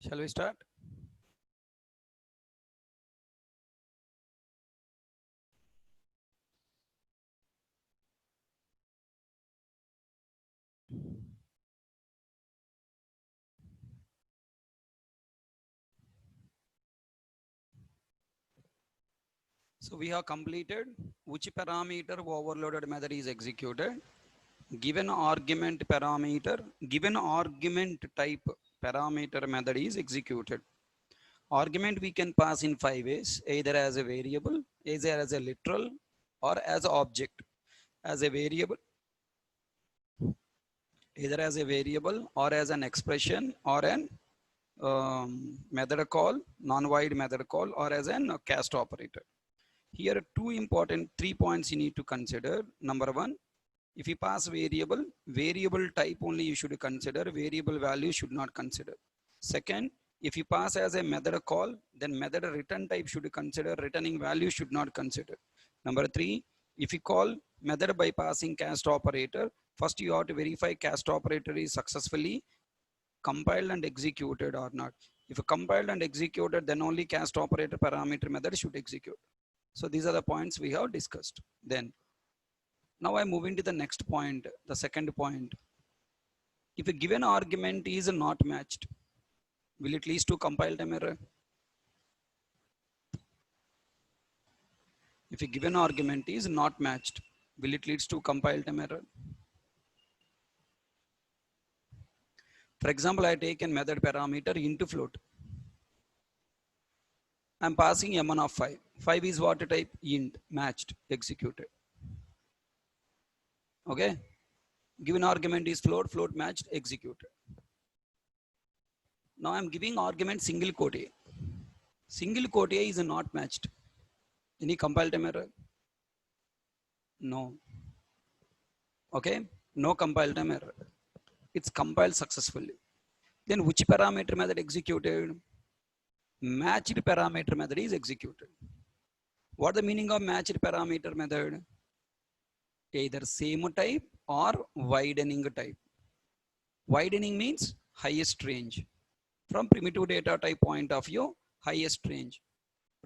Shall we start? So we have completed which parameter overloaded method is executed. Given argument parameter, given argument type parameter method is executed. Argument we can pass in 5 ways, either as a variable, either as a literal, or as an object. As a variable, either as a variable or as an expression or an method call, non-void method call, or as an cast operator. Here are two important 3 points you need to consider. Number one, if you pass variable, variable type only you should consider, variable value should not consider. Second, if you pass as a method call, then method return type should consider, returning value should not consider. Number three, if you call method by passing cast operator, first you have to verify cast operator is successfully compiled and executed or not. If compiled and executed, then only cast operator parameter method should execute. So these are the points we have discussed. Then now I'm moving to the next point, the second point. If a given argument is not matched, will it lead to compile time error? If a given argument is not matched, will it lead to compile time error? For example, I take a method parameter into float. I'm passing m1 of 5. 5 is what type? Int, matched, executed. Okay. Given argument is float, float matched, executed. Now I'm giving argument single quote A. Single quote A is not matched. Any compile time error? No. Okay. No compile time error. It's compiled successfully. Then which parameter method executed? Matched parameter method is executed. What the meaning of matched parameter method? Either same type or widening type. Widening means highest range. From primitive data type point of view, highest range.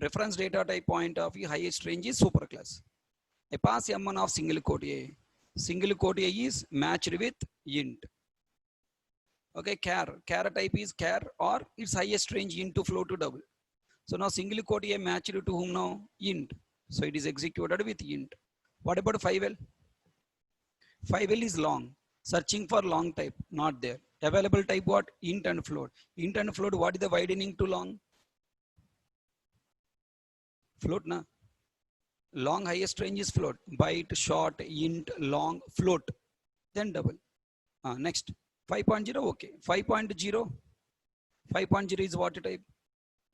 Reference data type point of view, highest range is superclass. I pass m1 of single quote A. Single quote A is matched with int. Okay, char type is char or its highest range into float to double. So now single quote A matched to whom now? Int. So it is executed with int. What about 5L? 5L is long. Searching for long type, not there. Available type what? Int and float. Int and float, what is the widening to long? Float na. Long highest range is float. Byte, short, int, long, float. Then double. Next. 5.0, okay. 5.0. 5.0 is what type?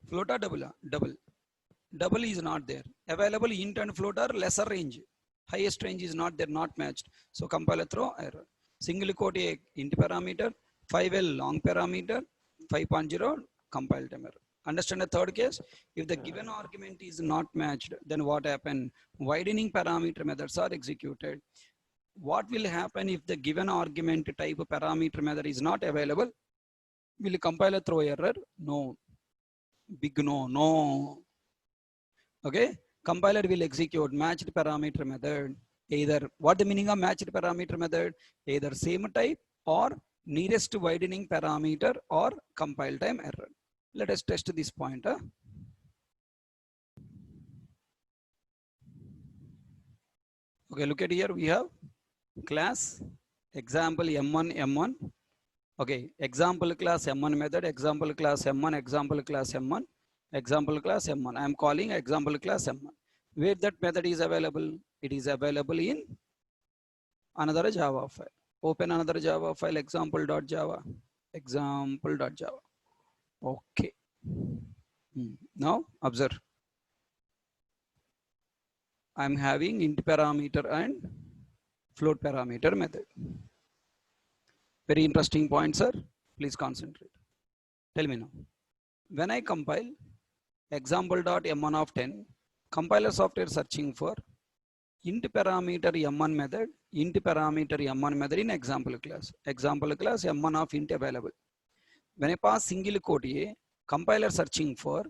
Float or double? Double. Double is not there. Available int and float are lesser range. Highest range is not there, not matched. So compiler throw error. Single quote A int parameter, 5L long parameter, 5.0 compile time error. Understand the third case? If the given argument is not matched, then what happen? Widening parameter methods are executed. What will happen if the given argument type of parameter method is not available? Will compiler throw error? No. Big no, no. Okay. Compiler will execute matched parameter method. Either what the meaning of matched parameter method? Either same type or nearest widening parameter or compile time error. Let us test this point. Okay, look at here. We have class example m1. Okay, example class m1 method, example class m1, example class m1, example class m1. I am calling example class m1. Where that method is available? It is available in another Java file. Open another Java file, example.java, example.java. Okay. Now observe. I am having int parameter and float parameter method. Very interesting point, sir. Please concentrate. Tell me now. When I compile example.m1 of 10, compiler software searching for int parameter m1 method, int parameter m1 method in example class. Example class m1 of int available. When I pass single quote A, compiler searching for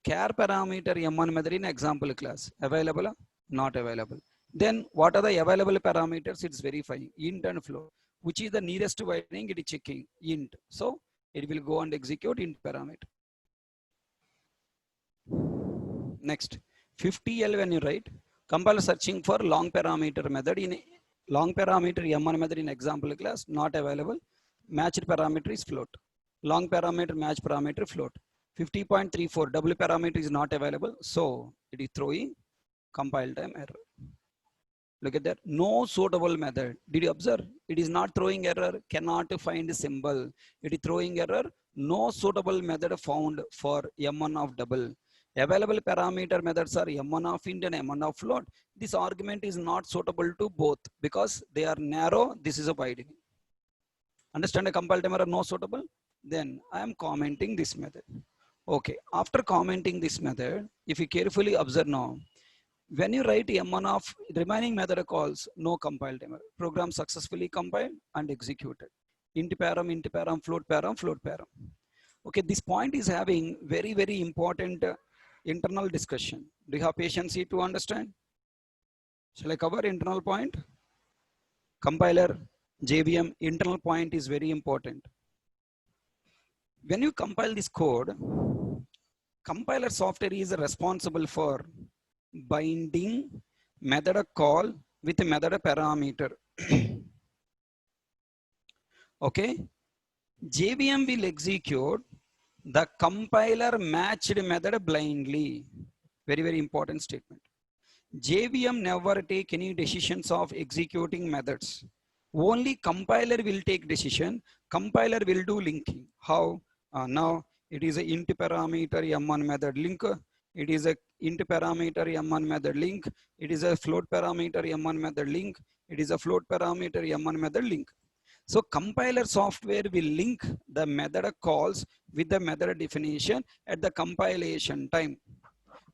char parameter M1 method in example class. Available? Not available. Then what are the available parameters? It's verifying int and float. Which is the nearest winding? It is checking int. So it will go and execute int parameter. Next, 50L when you write, compiler searching for long parameter method in long parameter M1 method in example class, not available. Matched parameter is float. Long parameter match parameter float. 50.34 double parameter is not available. So it is throwing compile time error. Look at that. No suitable method. Did you observe? It is not throwing error. Cannot find symbol. It is throwing error. No suitable method found for M1 of double. Available parameter methods are M1 of int and M1 of float. This argument is not suitable to both because they are narrow. This is a widening. Understand a compile time error no suitable? Then I am commenting this method. Okay. After commenting this method, if you carefully observe now, when you write M1 of remaining method calls, no compile timer. Program successfully compiled and executed. Int param, float param. Okay, this point is having very, very important internal discussion. Do you have patience here to understand? Shall I cover internal point? Compiler, JVM, internal point is very important. When you compile this code, compiler software is responsible for binding method call with method parameter. Okay, JVM will execute the compiler matched method blindly. Very, very important statement. JVM never take any decisions of executing methods. Only compiler will take decision. Compiler will do linking. How? Now it is a int parameter M1 method link. It is a int parameter M1 method link. It is a float parameter M1 method link. It is a float parameter M1 method link. So compiler software will link the method calls with the method definition at the compilation time.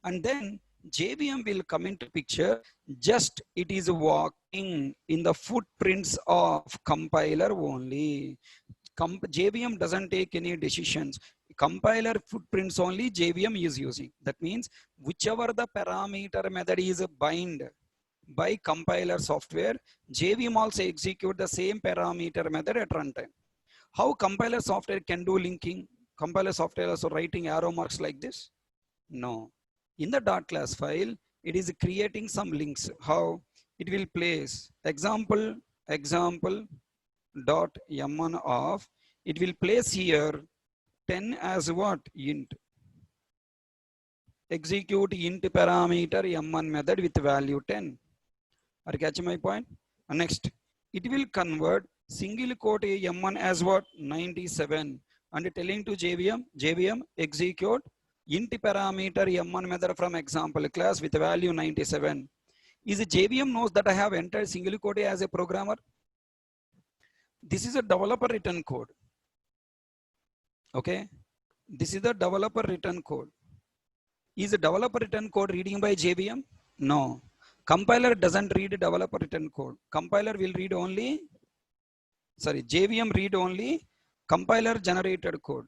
And then JVM will come into picture, just it is walking in the footprints of compiler only. JVM doesn't take any decisions. Compiler footprints only JVM is using. That means whichever the parameter method is bind by compiler software, JVM also execute the same parameter method at runtime. How compiler software can do linking? Compiler software also writing arrow marks like this? No. In the dot class file, it is creating some links. How? It will place example dot M1 of, it will place here 10 as what? Int. Execute int parameter M1 method with value 10. Are you catching my point? Next, it will convert single quote M1 as what? 97. And telling to JVM execute int parameter M1 method from example class with value 97. Is a JVM knows that I have entered single quote as a programmer? This is a developer written code. Okay. This is the developer written code. Is a developer written code reading by JVM? No. Compiler doesn't read developer written code. Compiler will read only, JVM read only compiler generated code.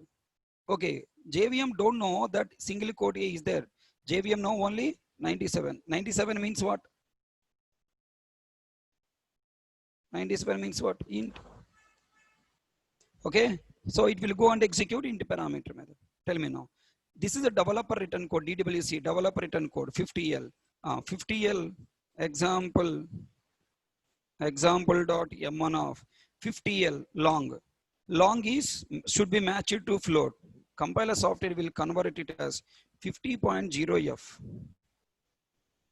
Okay, JVM don't know that single quote A is there. JVM know only 97. 97 means what? 97 means what? Int. Okay, so it will go and execute int parameter method. Tell me now. This is a developer written code, DWC, developer written code, 50L. 50L example dot M1 of 50L long. Long is should be matched to float. Compiler software will convert it as 50.0F.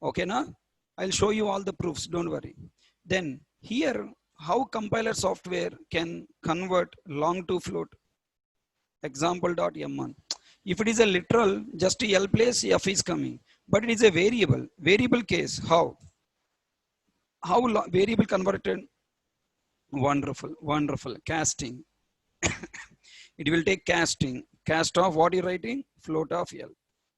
Okay, now I'll show you all the proofs, don't worry. Then here, how compiler software can convert long to float? Example dot M1. If it is a literal, just L place F is coming, but it is a variable case. How variable converted? Wonderful. Casting. It will take casting. Cast of what you're writing? Float of L.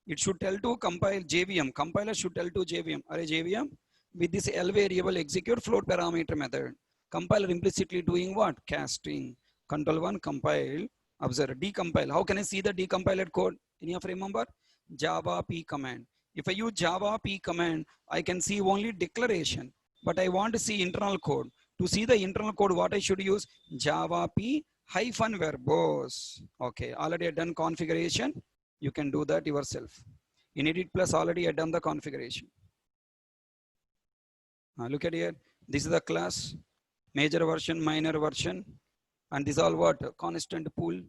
It should tell to compile JVM. Compiler should tell to JVM. Array JVM with this L variable execute float parameter method. Compiler implicitly doing what? Casting. Control 1 compile. Observe, decompile. How can I see the decompiled code? Any of remember? Java P command. If I use Java P command, I can see only declaration, but I want to see internal code. To see the internal code, what I should use? Java P hyphen verbose. Okay, already I done configuration. You can do that yourself. In Edit Plus, already I done the configuration. Look at here. This is the class, major version, minor version, and this all what? Constant pool.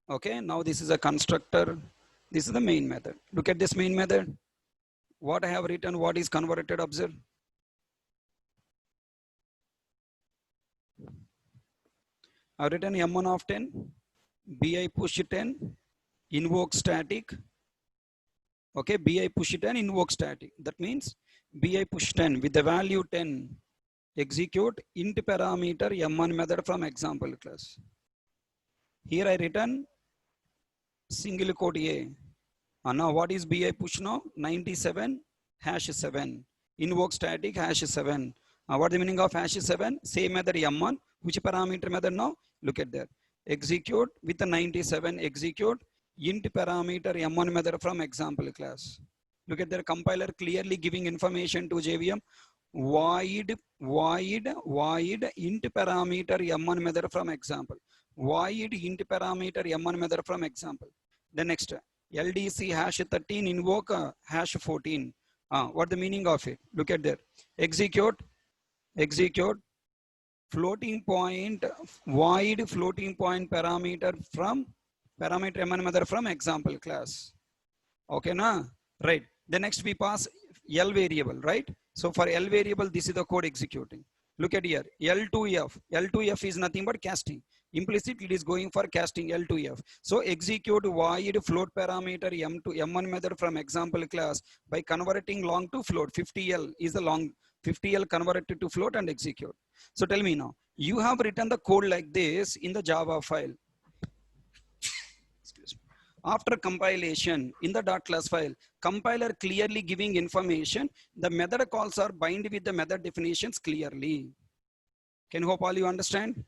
Okay, now this is a constructor. This is the main method. Look at this main method. What I have written, what is converted, observe. I've written M1 of 10, BI push 10, invoke static. Okay, BI push 10, invoke static. That means BI push 10 with the value 10, execute int parameter M1 method from example class. Here I written single quote A. Now what is BI push now? 97 hash 7. Invoke static hash 7. What is the meaning of hash 7? Same method M1. Which parameter method now? Look at that. Execute with the 97. Execute int parameter M1 method from example class. Look at their compiler clearly giving information to JVM. Void int parameter M1 method from example. Void int parameter M1 method from example. The next. LDC hash 13 invoke hash 14. What the meaning of it? Look at there. Execute floating point, void floating point parameter from parameter M1 method from example class. Okay, na? Right. The next we pass L variable, right? So for L variable, this is the code executing. Look at here, L2F. L2F is nothing but casting. Implicitly, it is going for casting L2F. So execute void float parameter M1 method from example class by converting long to float. 50L is the long, 50L converted to float and execute. So tell me now, you have written the code like this in the Java file. Excuse me. After compilation in the .class file, compiler clearly giving information. The method calls are bind with the method definitions clearly. Can hope all you understand?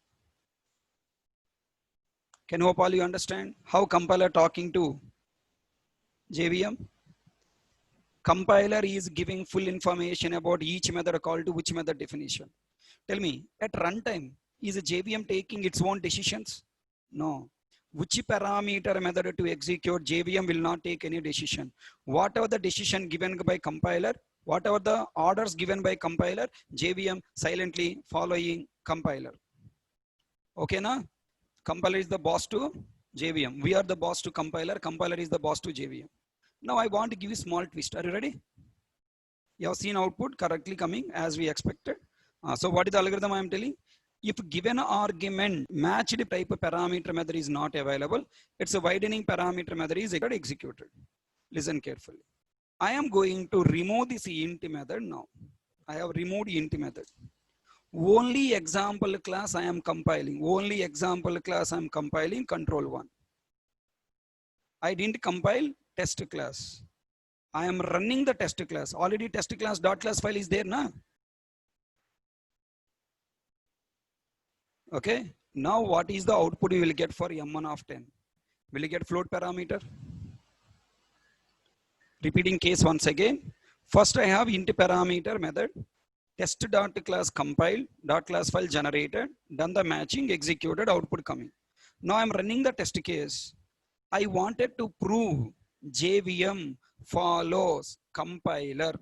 Can hope all you understand how compiler talking to JVM? Compiler is giving full information about each method call to which method definition. Tell me, at runtime, is JVM taking its own decisions? No. Which parameter method to execute, JVM will not take any decision. Whatever the decision given by compiler, whatever the orders given by compiler, JVM silently following compiler. Okay, na? Compiler is the boss to JVM. We are the boss to compiler. Compiler is the boss to JVM. Now I want to give you a small twist. Are you ready? You have seen output correctly coming as we expected. So what is the algorithm I am telling? If given argument matched type parameter method is not available, it's a widening parameter method is executed. Listen carefully. I am going to remove this int method now. I have removed int method. Only example class I am compiling. Only example class I am compiling control 1. I didn't compile test class. I am running the test class. Already test class .class file is there, na? Okay. Now what is the output you will get for M1 of 10? Will you get float parameter? Repeating case once again. First I have int parameter method. Test.class compiled, .class file generated, done the matching, executed, output coming. Now I'm running the test case. I wanted to prove JVM follows compiler.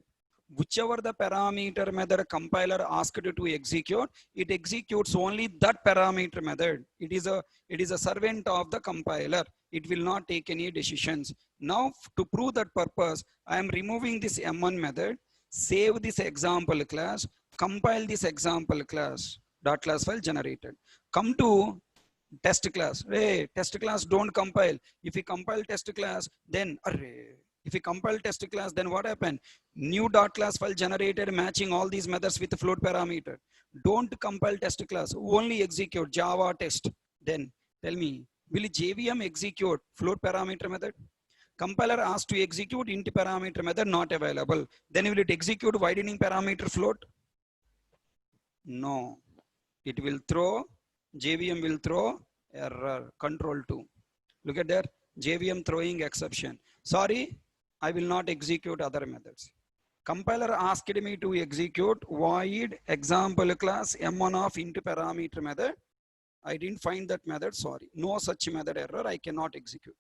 Whichever the parameter method compiler asked to execute, it executes only that parameter method. It is a servant of the compiler. It will not take any decisions. Now to prove that purpose, I am removing this M1 method. Save this example class, compile this example class, .class file generated. Come to test class. Hey, test class don't compile. If you compile test class, then if you compile test class, then what happened? New .class file generated matching all these methods with the float parameter. Don't compile test class, only execute Java test. Then tell me, will JVM execute float parameter method? Compiler asks to execute int parameter method not available. Then will it execute widening parameter float? No. It will throw, JVM will throw error, control 2. Look at there, JVM throwing exception. Sorry, I will not execute other methods. Compiler asked me to execute void example class m1 of int parameter method. I didn't find that method, sorry. No such method error, I cannot execute.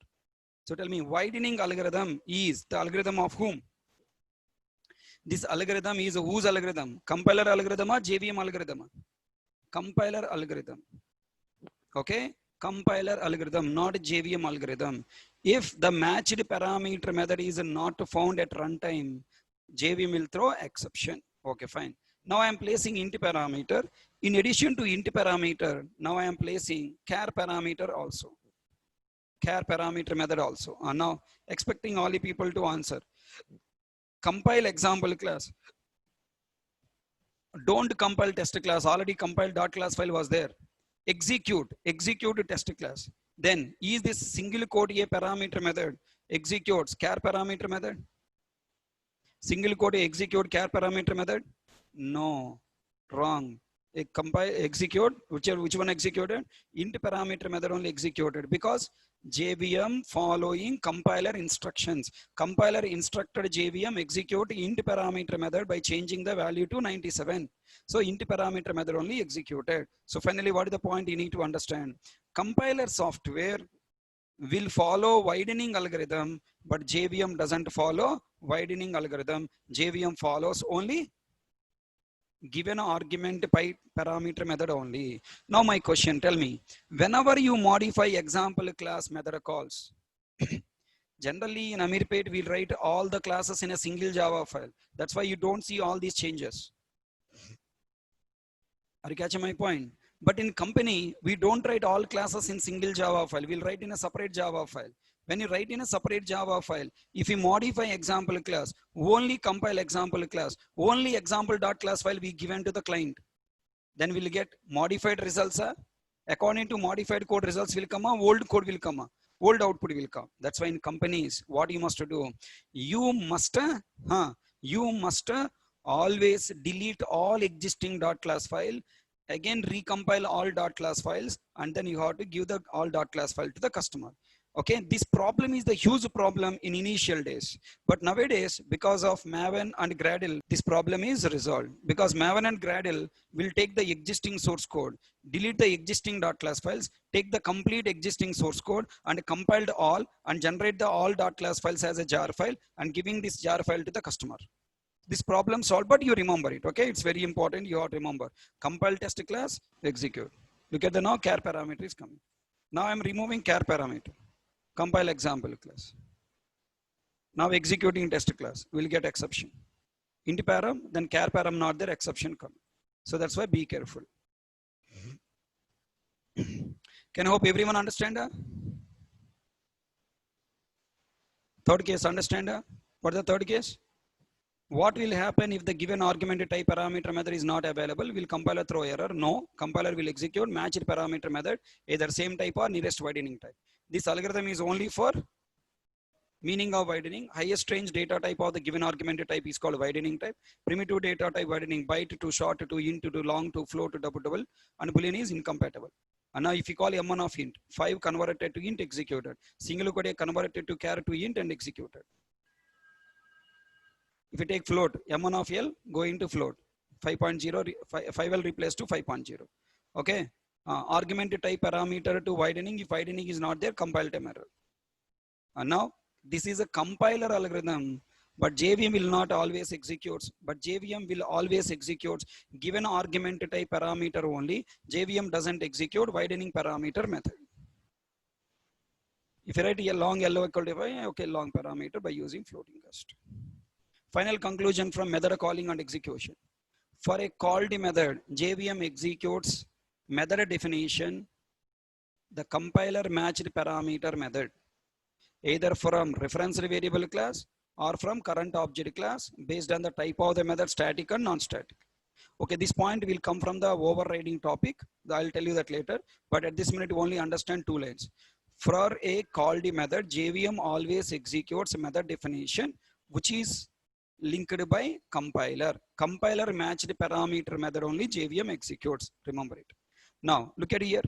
So tell me, widening algorithm is the algorithm of whom? This algorithm is whose algorithm? Compiler algorithm or JVM algorithm? Compiler algorithm. Okay, compiler algorithm, not JVM algorithm. If the matched parameter method is not found at runtime, JVM will throw exception. Okay, fine. Now I am placing int parameter. In addition to int parameter, now I am placing char parameter also. Char parameter method also. Now expecting all the people to answer. Compile example class. Don't compile test class. Already compiled dot class file was there. Execute test class. Then is this single quote a parameter method executes char parameter method? Single quote execute char parameter method? No, wrong. A compile execute which one executed? Int parameter method only executed because JVM following compiler instructions. Compiler instructed JVM execute int parameter method by changing the value to 97. So int parameter method only executed. So finally, what is the point you need to understand? Compiler software will follow widening algorithm, but JVM doesn't follow widening algorithm. JVM follows only given argument by parameter method only. Now my question, tell me, whenever you modify example class method calls, generally in Amirpet we'll write all the classes in a single Java file. That's why you don't see all these changes. Are you catching my point? But in company, we don't write all classes in single Java file. We'll write in a separate Java file. When you write in a separate Java file, if you modify example class, only compile example class, only example.class file we given to the client, then we'll get modified results. According to modified code, results will come, old code will come, old output will come. That's why in companies, what you must do, you must always delete all existing .class file, again recompile all .class files, and then you have to give the all .class file to the customer. Okay, this problem is the huge problem in initial days, but nowadays because of Maven and Gradle, this problem is resolved because Maven and Gradle will take the existing source code, delete the existing .class files, take the complete existing source code and compiled all and generate the all .class files as a jar file and giving this jar file to the customer. This problem solved, but you remember it. Okay, it's very important. You have to remember compile test class, execute. Look at the now char parameter is coming. Now I'm removing char parameter. Compile example class. Now executing test class will get exception. Int param, then char param not there, exception come. So that's why be careful. Can I hope everyone understand? Third case, understand? What is the third case? What will happen if the given argument type parameter method is not available? Will compiler throw error? No. Compiler will execute matched parameter method, either same type or nearest widening type. This algorithm is only for meaning of widening. Highest range data type of the given argument type is called widening type. Primitive data type widening, byte to short to int to long to float to double, and boolean is incompatible. And now if you call m1 of int, 5 converted to int executed, single quote converted to char to int and executed. If you take float, m1 of L, go into float. 5.0, 5L replaced to 5.0. Okay. Argument type parameter to widening. If widening is not there, compile time error. And now this is a compiler algorithm, but JVM will not always execute. But JVM will always execute given argument type parameter only. JVM doesn't execute widening parameter method. If you write a long L equal to 5, okay, long parameter by using floating cast. Final conclusion from method calling and execution. For a called method, JVM executes method definition, the compiler matched parameter method, either from referenced variable class or from current object class based on the type of the method, static and non-static. Okay, this point will come from the overriding topic. I'll tell you that later, but at this minute only understand two lines. For a called method, JVM always executes method definition, which is linked by compiler. Compiler matched parameter method only JVM executes. Remember it. Now look at here.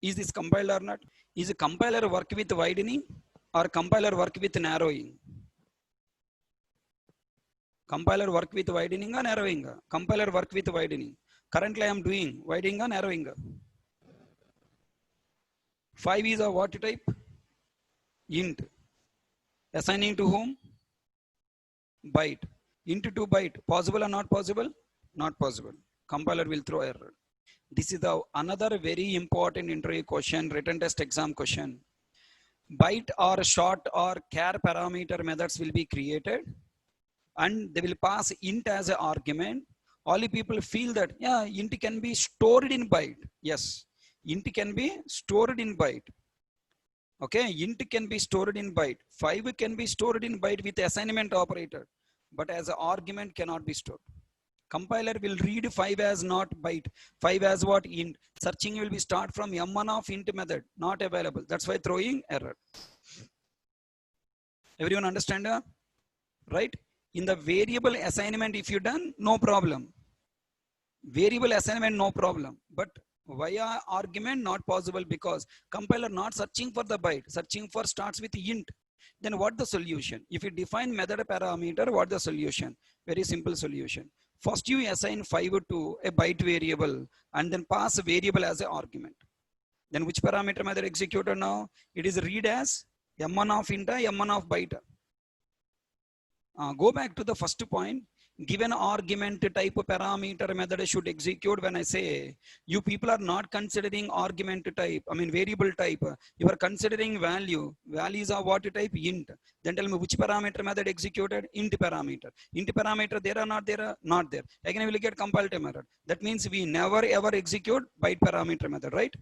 Is this compiled or not? Is a compiler work with widening or compiler work with narrowing? Compiler work with widening or narrowing? Compiler work with widening. Currently I am doing widening or narrowing. 5 is a what type? Int. Assigning to whom? Byte. Int to byte. Possible or not possible? Not possible. Compiler will throw error. This is the another very important interview question, written test exam question. Byte or short or char parameter methods will be created and they will pass int as an argument. All the people feel that, yeah, int can be stored in byte. Yes, int can be stored in byte. Okay, int can be stored in byte. 5 can be stored in byte with assignment operator, but as an argument cannot be stored. Compiler will read 5 as not byte, 5 as what? Int. Searching will be start from m1 of int method, not available. That's why throwing error. Everyone understand? Right? In the variable assignment, if you done, no problem. Variable assignment, no problem. But via argument, not possible because compiler not searching for the byte, searching for starts with int. Then what the solution? If you define method parameter, what the solution? Very simple solution. First you assign 5 to a byte variable and then pass a variable as an argument. Then which parameter method executed now? It is read as m1 of int, m1 of byte. Go back to the first point. Given argument type parameter method should execute. When I say you people are not considering argument type, I mean variable type, you are considering value. Values are what type? Int. Then tell me which parameter method executed? Int parameter. Int parameter there or not there? Not there. Again we will get compile time error. That means we never ever execute byte parameter method, right?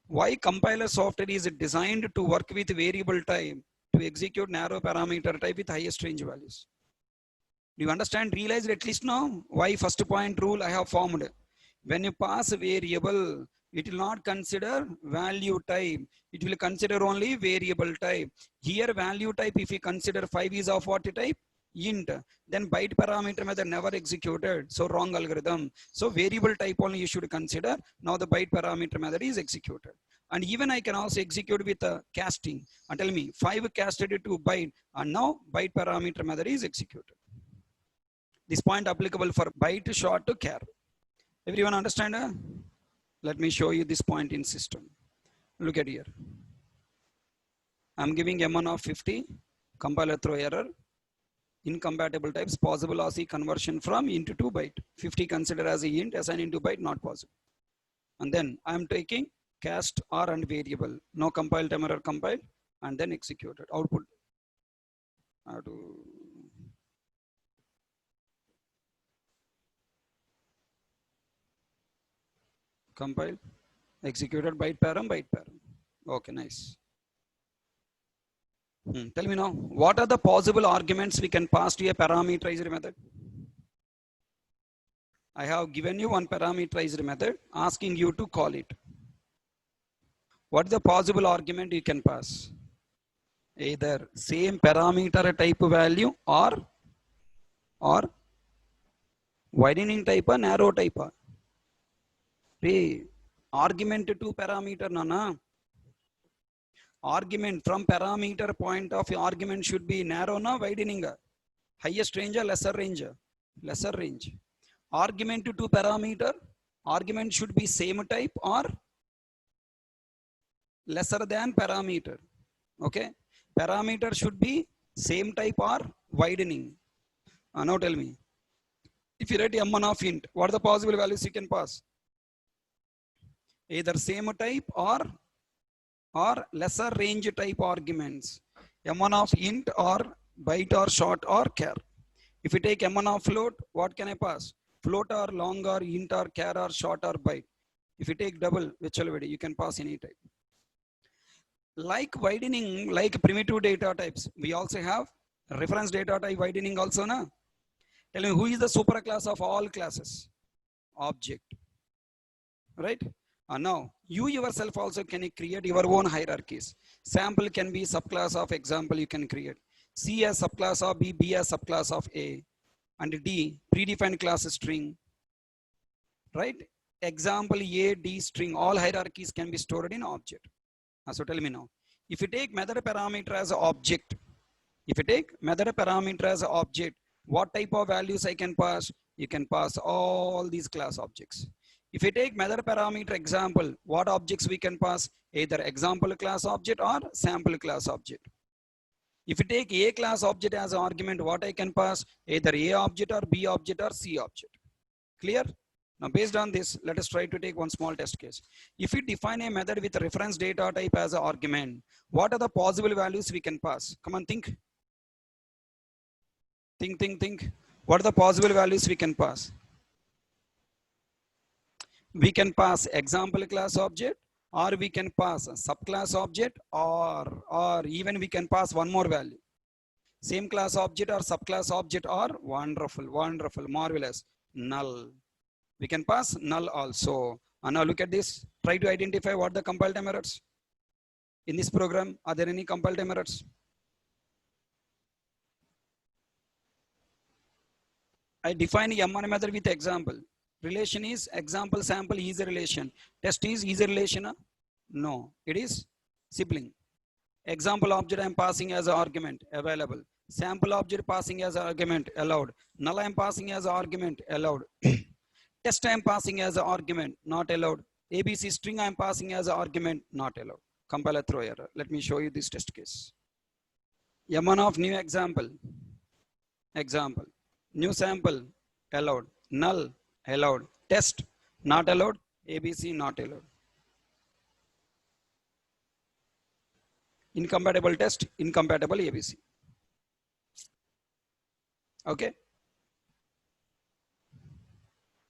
Why compiler software is designed to work with variable type, to execute narrow parameter type with highest range values? Do you understand? Realize at least now why first point rule I have formed. When you pass a variable, it will not consider value type. It will consider only variable type. Here value type, if you consider 5 is of what type? Int. Then byte parameter method never executed. So wrong algorithm. So variable type only you should consider. Now the byte parameter method is executed. And even I can also execute with a casting. And tell me 5 casted it to byte and now byte parameter method is executed. This point applicable for byte, short to char. Everyone understand? Let me show you this point in system. Look at here. I'm giving m1 of 50. Compiler throw error. Incompatible types, possible OSI conversion from int to byte. 50 considered as a int, assign into byte, not possible. And then I'm taking cast R and variable. No compile time error compiled and then executed. Output. I have to compile, executed byte param. Okay, nice. Tell me now, what are the possible arguments we can pass to a parameterized method? I have given you one parameterized method, asking you to call it. What is the possible argument you can pass? Either same parameter type value or widening type or narrow type. Hey, argument to parameter nana. Argument from parameter point of argument should be narrow na widening. Highest range or lesser range? Lesser range. Argument to parameter. Argument should be same type or lesser than parameter. Okay. Parameter should be same type or widening. Now tell me. If you write m1 of int, what are the possible values you can pass? Either same type or lesser range type arguments. m1 of int or byte or short or char. If you take m1 of float, what can I pass? Float or long or int or char or short or byte. If you take double, whichever way, you can pass any type. Like widening, like primitive data types, we also have reference data type widening also. Na? Tell me who is the superclass of all classes? Object. Right? Now, you yourself also can create your own hierarchies. Sample can be subclass of example you can create. C as subclass of B, B as subclass of A. And D, predefined class string. Right? example A, D string, all hierarchies can be stored in object. So tell me now, if you take method parameter as an object, what type of values I can pass? You can pass all these class objects. If you take method parameter example, what objects we can pass? Either example class object or sample class object. If you take A class object as an argument, what I can pass? Either A object or B object or C object. Clear? Now based on this, let us try to take one small test case. If we define a method with a reference data type as an argument, what are the possible values we can pass? Come on, think. Think. What are the possible values we can pass? We can pass example class object, or we can pass a subclass object, or even we can pass one more value. Same class object or subclass object, or wonderful, marvelous, null. We can pass null also. And now look at this. Try to identify what the compile time errors. In this program, are there any compile time errors? I define M1 method with example. Relation is example sample is a relation. Test is a relation? No, it is sibling. Example object I am passing as an argument, available. Sample object passing as an argument, allowed. Null I am passing as an argument, allowed. Test I am passing as an argument, not allowed. ABC string I am passing as an argument, not allowed. Compiler throw error. Let me show you this test case. M1 of new example. New sample, allowed. Null, allowed. Test, not allowed. ABC, not allowed. Incompatible test, incompatible ABC. Okay.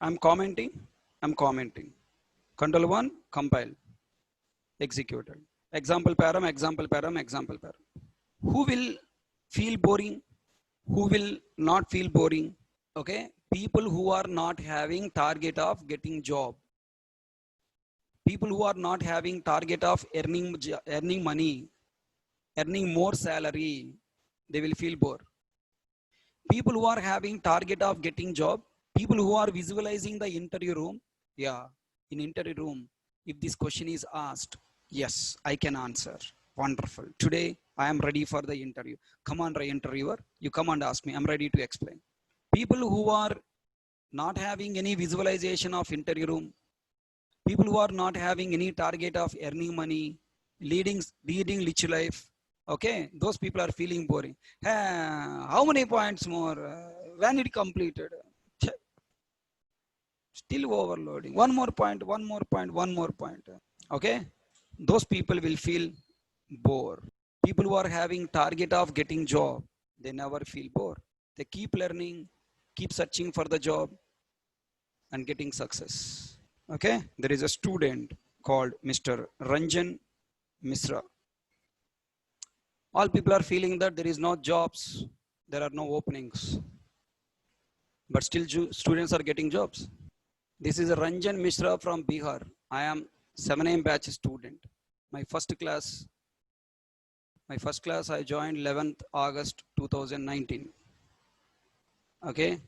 I'm commenting. Control 1, compile. Executed. Example param. Who will feel boring? Who will not feel boring? Okay. People who are not having target of getting job. People who are not having target of earning money, earning more salary, they will feel bored. People who are having target of getting job, people who are visualizing the interview room, in interview room, if this question is asked, yes, I can answer. Wonderful. Today, I am ready for the interview. Come on, interviewer, you come and ask me. I'm ready to explain. People who are not having any visualization of interview room, people who are not having any target of earning money, leading rich life, okay, those people are feeling boring. How many points more? When it completed? Still overloading. One more point. Okay, those people will feel bored. People who are having target of getting job, they never feel bored. They keep learning, keep searching for the job and getting success. Okay, there is a student called Mr. Ranjan Misra. All people are feeling that there is no jobs, there are no openings, but still students are getting jobs. This is a Ranjan Mishra from Bihar. I am 7am batch student. My first class I joined 11th August 2019. Okay.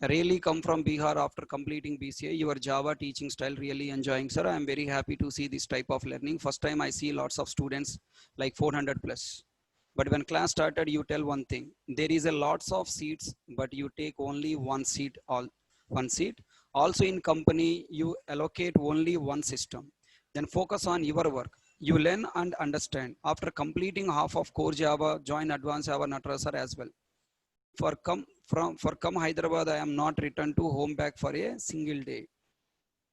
I really come from Bihar after completing BCA. Your Java teaching style really enjoying, sir. I am very happy to see this type of learning. First time I see lots of students like 400 plus. But when class started, you tell one thing. There is a lots of seats, but you take only one seat. Also in company, you allocate only one system. Then focus on your work. You learn and understand. After completing half of core Java, join advanced Java Natrasar as well. For come Hyderabad, I am not returned to home back for a single day.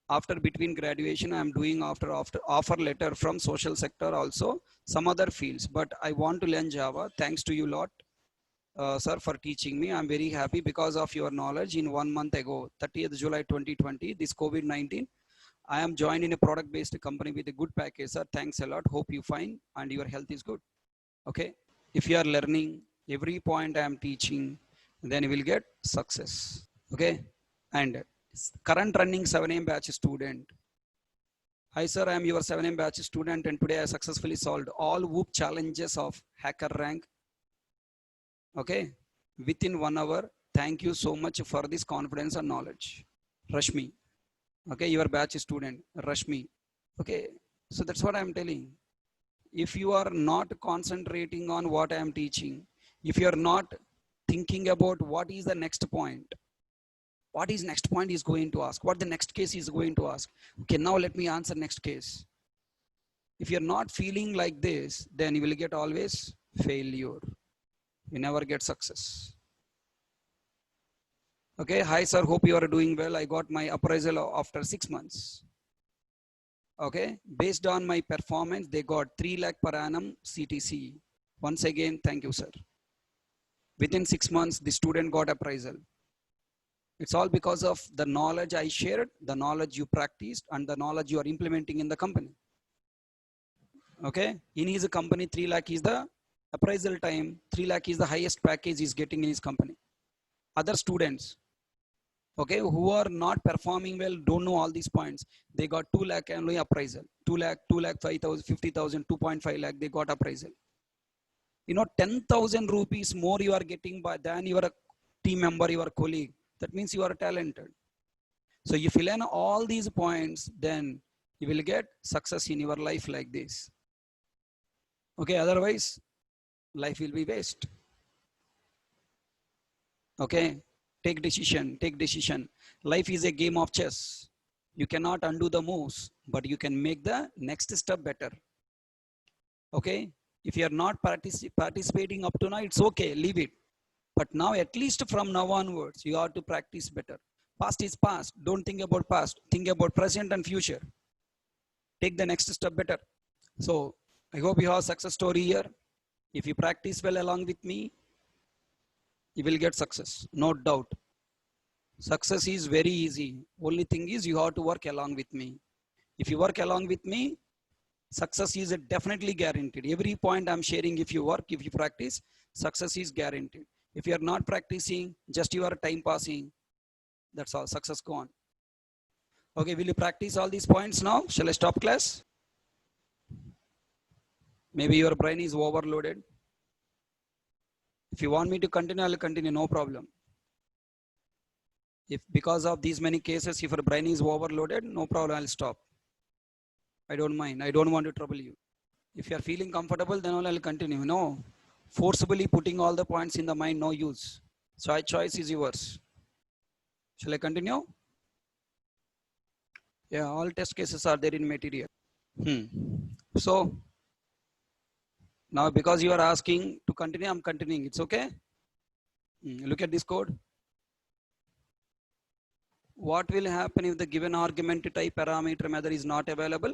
After between graduation, I am doing after offer letter from social sector, also some other fields. But I want to learn Java. Thanks to you lot, sir, for teaching me. I'm very happy because of your knowledge. In 1 month ago, 30th July 2020, this COVID-19, I am joined in a product-based company with a good package, sir. Thanks a lot. Hope you fine and your health is good. Okay. If you are learning every point I am teaching, then you will get success. Okay. And current running 7am batch student. Hi sir, I am your 7am batch student and today I successfully solved all WHOOP challenges of HackerRank. Okay. Within 1 hour. Thank you so much for this confidence and knowledge. Rashmi. Okay, your batch student, Rashmi. Okay, so that's what I'm telling. If you are not concentrating on what I am teaching, if you are not thinking about what is the next point, what is next point is going to ask, what the next case is going to ask. Okay, now let me answer next case. If you're not feeling like this, then you will get always failure. You never get success. Okay, hi sir, hope you are doing well. I got my appraisal after 6 months. Okay, based on my performance, they got 3 lakh per annum CTC. Once again, thank you, sir. Within 6 months, the student got appraisal. It's all because of the knowledge I shared, the knowledge you practiced, and the knowledge you are implementing in the company. Okay, in his company, 3 lakh is the appraisal time, 3 lakh is the highest package he's getting in his company. Other students, okay, who are not performing well, don't know all these points. They got 2 lakh only appraisal, 2 lakh 5,000, 50,000, 2.5 lakh, they got appraisal. You know, 10,000 rupees more you are getting by than your team member, your colleague. That means you are talented. So if you learn all these points, then you will get success in your life like this. Okay, otherwise life will be waste. Okay, take decision, take decision. Life is a game of chess. You cannot undo the moves, but you can make the next step better. Okay, if you are not participating up to now, it's okay, leave it. But now, at least from now onwards, you have to practice better. Past is past. Don't think about past. Think about present and future. Take the next step better. So I hope you have a success story here. If you practice well along with me, you will get success, no doubt. Success is very easy. Only thing is you have to work along with me. If you work along with me, success is definitely guaranteed. Every point I'm sharing, if you work, if you practice, success is guaranteed. If you are not practicing, just you are time passing, that's all, success gone. Okay, will you practice all these points now? Shall I stop class? Maybe your brain is overloaded. If you want me to continue, I'll continue, no problem. If because of these many cases, if your brain is overloaded, no problem, I'll stop. I don't mind. I don't want to trouble you. If you are feeling comfortable, then only I'll continue. No, forcibly putting all the points in the mind, no use. So choice is yours. Shall I continue? Yeah, all test cases are there in material. So now because you are asking to continue, I'm continuing. It's okay. Look at this code. What will happen if the given argument type parameter method is not available?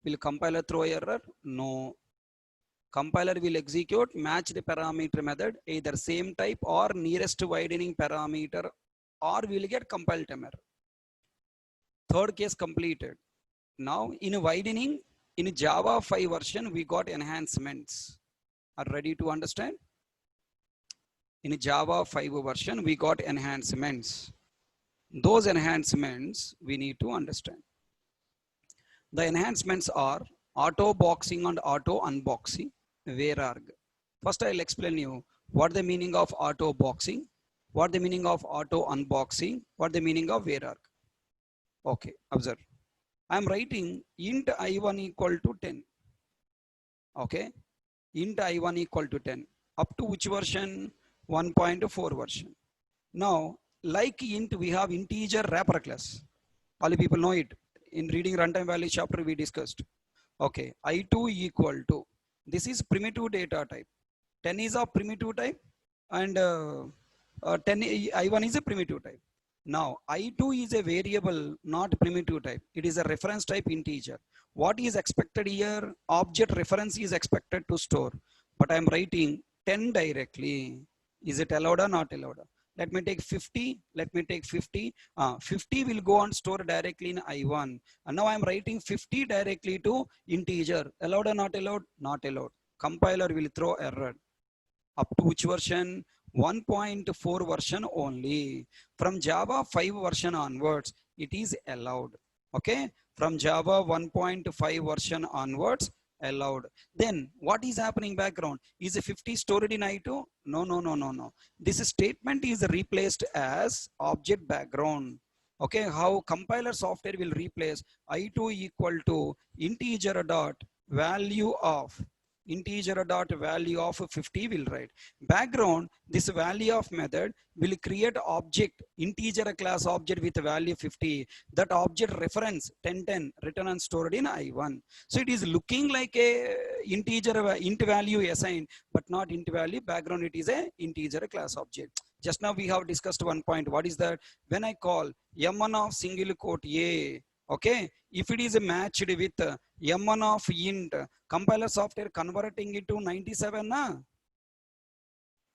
Will compiler throw error? No. Compiler will execute match the parameter method, either same type or nearest widening parameter, or will get compiled error. Third case completed. Now in widening, in Java 5 version, we got enhancements. Are ready to understand? In Java 5 version, we got enhancements. Those enhancements we need to understand. The enhancements are auto boxing and auto unboxing. Where are? First, I'll explain you what the meaning of auto boxing, what the meaning of auto unboxing, what the meaning of where are. Okay, observe. I'm writing int I1 equal to 10. Okay, int I1 equal to 10. Up to which version? 1.4 version. Now, like int, we have integer wrapper class. All you people know it. In reading runtime value chapter, we discussed. Okay, I2 equal to, this is primitive data type. 10 is a primitive type and 10 I1 is a primitive type. Now, I2 is a variable, not primitive type. It is a reference type integer. What is expected here? Object reference is expected to store. But I'm writing 10 directly. Is it allowed or not allowed? Let me take 50. Let me take 50. 50 will go and store directly in I1. And now I'm writing 50 directly to integer. Allowed or not allowed? Not allowed. Compiler will throw error. Up to which version? 1.4 version only. From Java 5 version onwards, it is allowed. Okay. From Java 1.5 version onwards, allowed. Then what is happening background? Is a 50 stored in I2? No. This statement is replaced as object background. Okay, how compiler software will replace I2 equal to integer dot value of integer dot value of 50 will write. Background, this value of method will create object, integer class object with value 50. That object reference 1010 written and stored in I1. So it is looking like a integer int value assigned, but not int value. Background, it is a integer class object. Just now we have discussed one point. What is that? When I call M1 of single quote A, okay, if it is matched with M1 of int, compiler software converting it to 97,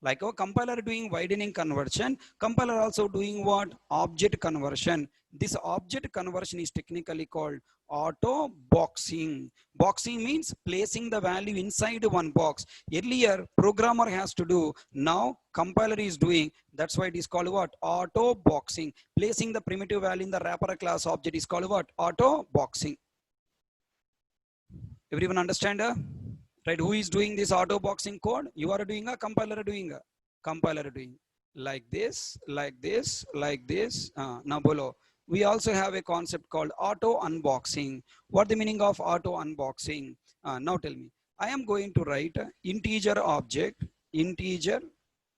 like our compiler doing widening conversion, compiler also doing what? Object conversion. This object conversion is technically called auto boxing. Boxing means placing the value inside one box. Earlier, programmer has to do. Now, compiler is doing. That's why it is called what? Auto boxing. Placing the primitive value in the wrapper class object is called what? Auto boxing. Everyone understand? Right? Who is doing this auto boxing code? You are doing a compiler doing a compiler doing like this, like this, like this. Now below, we also have a concept called auto unboxing. What the meaning of auto unboxing? Now tell me. I am going to write integer object, integer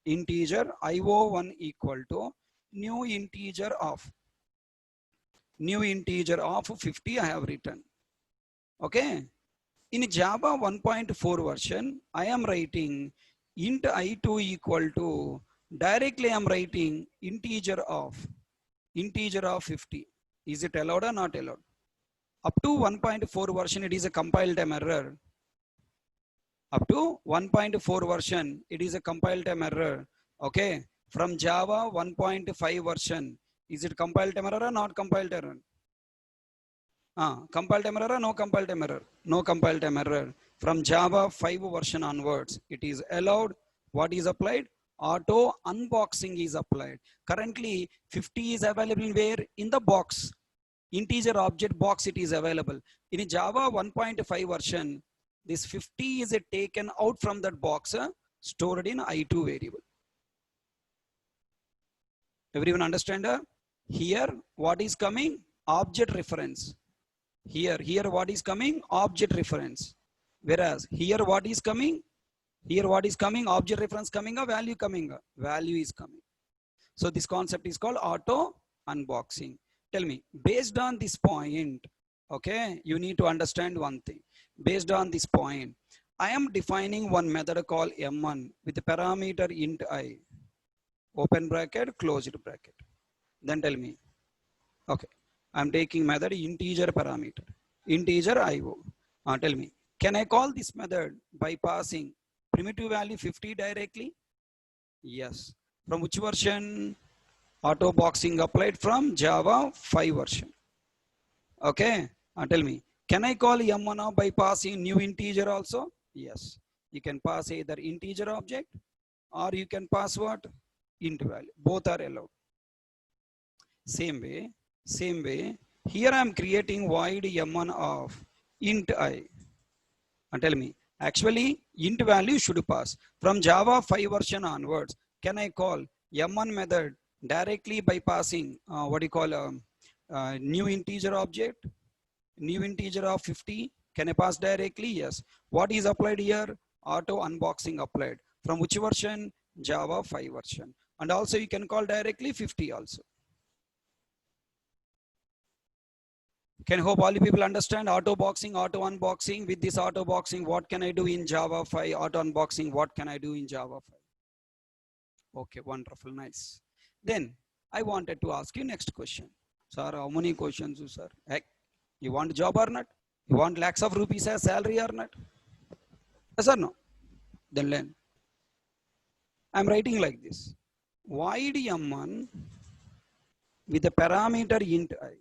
IO1 equal to new integer of 50 I have written. Okay. In Java 1.4 version, I am writing int I2 equal to, directly I am writing integer of 50. Is it allowed or not allowed? Up to 1.4 version, it is a compile time error. Up to 1.4 version, it is a compile time error. Okay. From Java 1.5 version, is it compile time error or not compile time error? Compile time error or no compile time error? No compile time error. From Java 5 version onwards, it is allowed. What is applied? Auto unboxing is applied. Currently, 50 is available where? In the box. Integer object box it is available. In Java 1.5 version, this 50 is taken out from that box, stored in I2 variable. Everyone understand? Here, what is coming? Object reference. Here what is coming? Object reference. Whereas here what is coming? Here what is coming? Object reference coming, a value coming, value is coming. So this concept is called auto unboxing. Tell me, based on this point, okay, you need to understand one thing. Based on this point, I am defining one method called M1 with the parameter int I, open bracket, closed bracket. Then tell me, okay, I'm taking method integer parameter, integer IO. Tell me, can I call this method by passing primitive value 50 directly? Yes. From which version? Auto boxing applied from Java 5 version. Okay. Tell me, can I call M1 by passing new integer also? Yes. You can pass either integer object or you can pass what? Int value. Both are allowed. Same way, here I am creating void M1 of int I. And tell me, actually int value should pass. From Java 5 version onwards, can I call M1 method directly by passing new integer object, new integer of 50? Can I pass directly? Yes. What is applied here? Auto unboxing applied. From which version? Java 5 version. And also you can call directly 50 also. Can hope all the people understand auto boxing, auto unboxing. With this auto boxing, what can I do in Java 5? Auto unboxing, what can I do in Java 5? Okay, wonderful, nice. Then I wanted to ask you next question. Sir, how many questions, sir? Heck, you want job or not? You want lakhs of rupees as salary or not? Yes or no? Then learn. I'm writing like this. Void M1 with the parameter int I.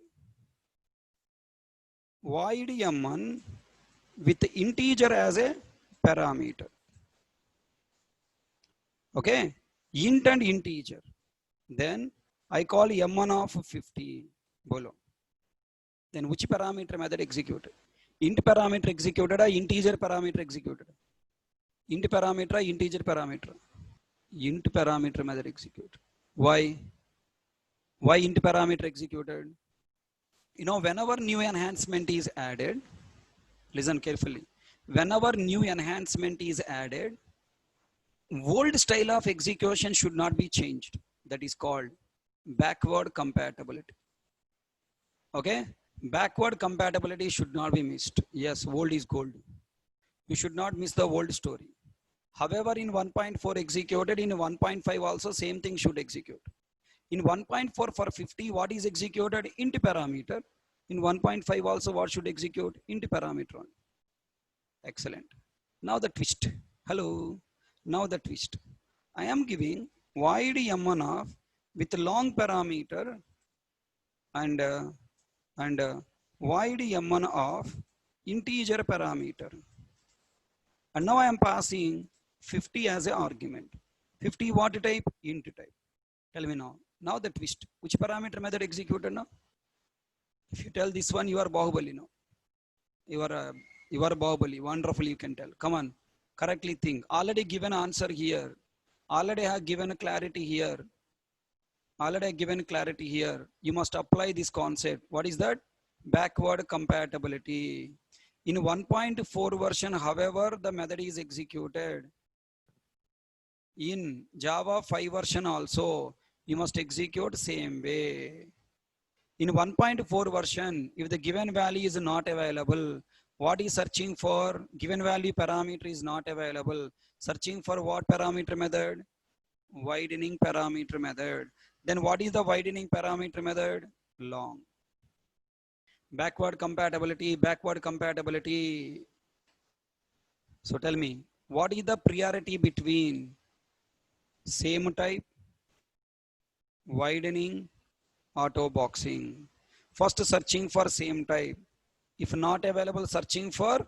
Void M1 with integer as a parameter. Okay, int and integer. Then I call M1 of 50 below. Then which parameter method executed? Int parameter executed or integer parameter executed? Int parameter or integer parameter? Int parameter method executed. Why? Why int parameter executed? You know, whenever new enhancement is added, listen carefully. Whenever new enhancement is added, old style of execution should not be changed. That is called backward compatibility. Okay, backward compatibility should not be missed. Yes, old is gold. You should not miss the old story. However, in 1.4 executed, in 1.5 also same thing should execute. In 1.4 for 50, what is executed? Int parameter. In 1.5 also what should execute? Int parameter only. Excellent. Now the twist. Hello. Now the twist. I am giving void m1 of with long parameter and void m1 of integer parameter. And now I am passing 50 as an argument. 50 what type? Int type. Tell me now. Now the twist. Which parameter method executed now? If you tell this one, you are Bahubali now. You are Bahubali. Wonderful, you can tell. Come on. Correctly think. Already given answer here. Already have given clarity here. Already given clarity here. You must apply this concept. What is that? Backward compatibility. In 1.4 version, however, the method is executed. In Java 5 version also, you must execute same way. In 1.4 version, if the given value is not available, what is searching for? Given value parameter is not available. Searching for what parameter method? Widening parameter method. Then what is the widening parameter method? Long. Backward compatibility, backward compatibility. So tell me, what is the priority between same type, widening, auto boxing? First searching for same type. If not available, searching for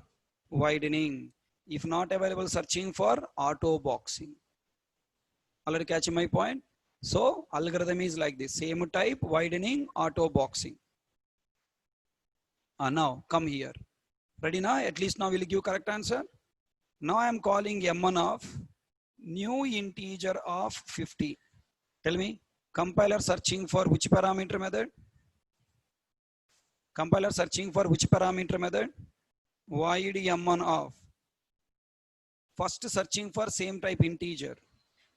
widening. If not available, searching for auto boxing. Already catching my point? So algorithm is like this. Same type, widening, auto boxing. Now come here. Ready now? At least now will give correct answer. Now I am calling m1 of new integer of 50. Tell me, compiler searching for which parameter method? Compiler searching for which parameter method? Void m1 of. First searching for same type integer.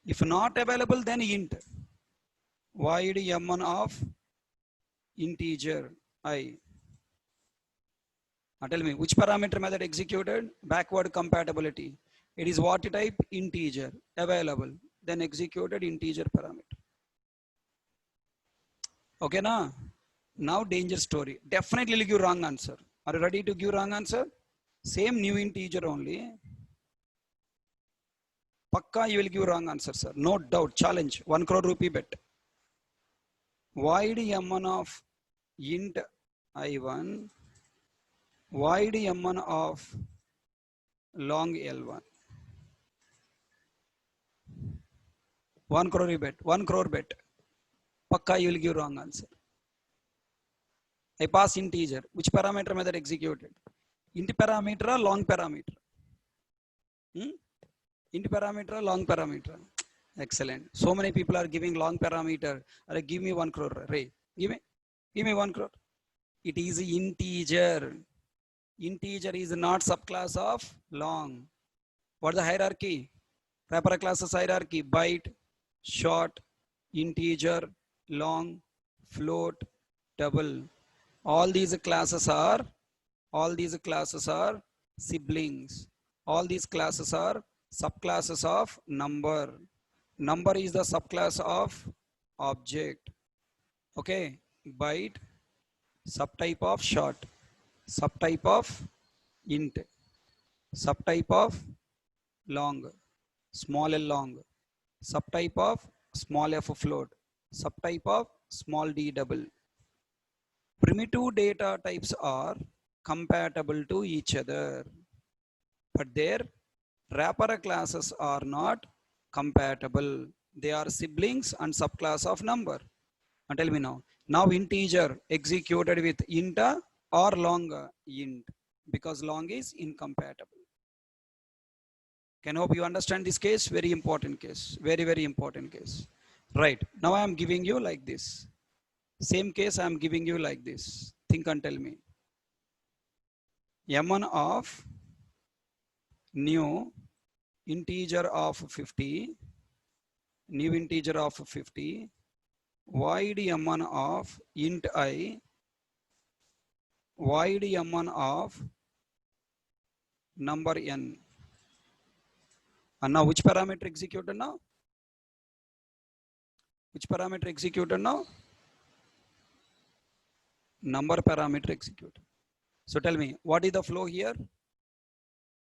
If not available, then int. Void m1 of integer I. Now tell me, which parameter method executed? Backward compatibility. It is what type? Integer. Available. Then executed integer parameter. Okay, na? Now danger story. Definitely give wrong answer. Are you ready to give wrong answer? Same new integer only. Pakka you will give wrong answer, sir. No doubt. Challenge. 1 crore rupee bet. Void m1 of int I1. Void m1 of long L1. 1 crore bet. 1 crore bet. Pakka you will give wrong answer. I pass integer. Which parameter method executed? Int parameter or long parameter? Int parameter or long parameter? Excellent. So many people are giving long parameter. Give me 1 crore. Ray, give me 1 crore. It is integer. Integer is not subclass of long. What is the hierarchy? Wrapper classes hierarchy: byte, short, integer, long, float, double. All these classes are siblings. All these classes are subclasses of number. Number is the subclass of object. Okay, byte, subtype of short, subtype of int, subtype of long, small l long, subtype of small f float, subtype of small d double. Primitive data types are compatible to each other, but their wrapper classes are not compatible. They are siblings and subclass of number. And tell me now. Now integer executed with int or long int, because long is incompatible. Can hope you understand this case. Very important case. Very, very important case. Right. Now I am giving you like this. Same case I am giving you like this. Think and tell me. M1 of new integer of 50, new integer of 50, void M1 of int I, void M1 of number n. And now which parameter executed now? Which parameter executed now? Number parameter executed. So tell me, what is the flow here?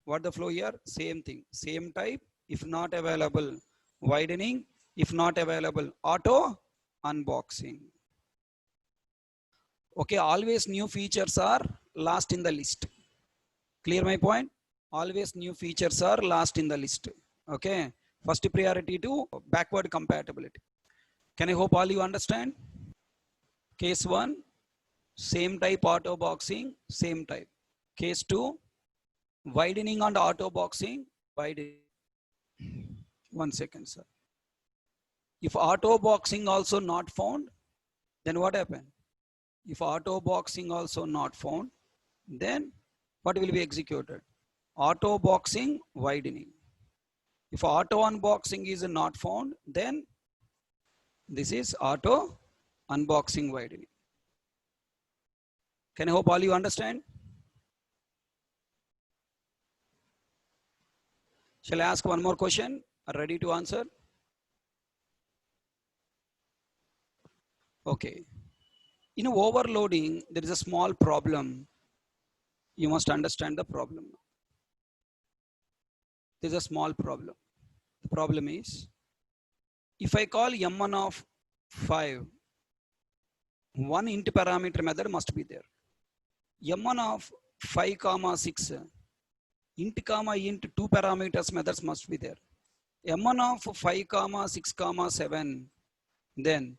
What the flow here? Same thing, same type. If not available, widening. If not available, auto unboxing. Okay, always new features are last in the list. Clear my point? Always new features are last in the list. Okay, first priority to backward compatibility. Can I hope all you understand? Case 1, same type auto boxing, same type. Case 2, widening and auto boxing, widening. 1 second, sir. If auto boxing also not found, then what happened? If auto boxing also not found, then what will be executed? Auto boxing widening. If auto unboxing is not found, then this is auto unboxing widening. Can I hope all you understand? Shall I ask one more question? Are ready to answer? Okay. In overloading, there is a small problem. You must understand the problem. There's a small problem. The problem is, if I call M1 of 5, one int parameter method must be there. M1 of 5 comma 6, int comma int 2 parameters methods must be there. M1 of 5 comma 6 comma 7, then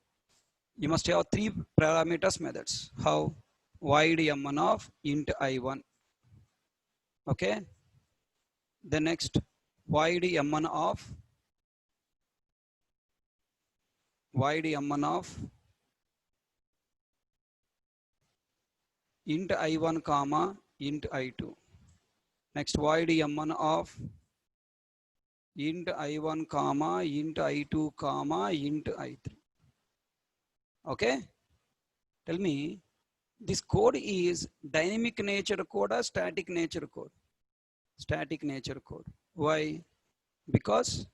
you must have 3 parameters methods. How? Void M1 of int I1. Okay. The next, void M1 of int I1 comma int I2. Next, void M1 of int I1 comma int I2 comma int I3. Okay. Tell me, this code is dynamic nature code or static nature code? Static nature code. Why? Because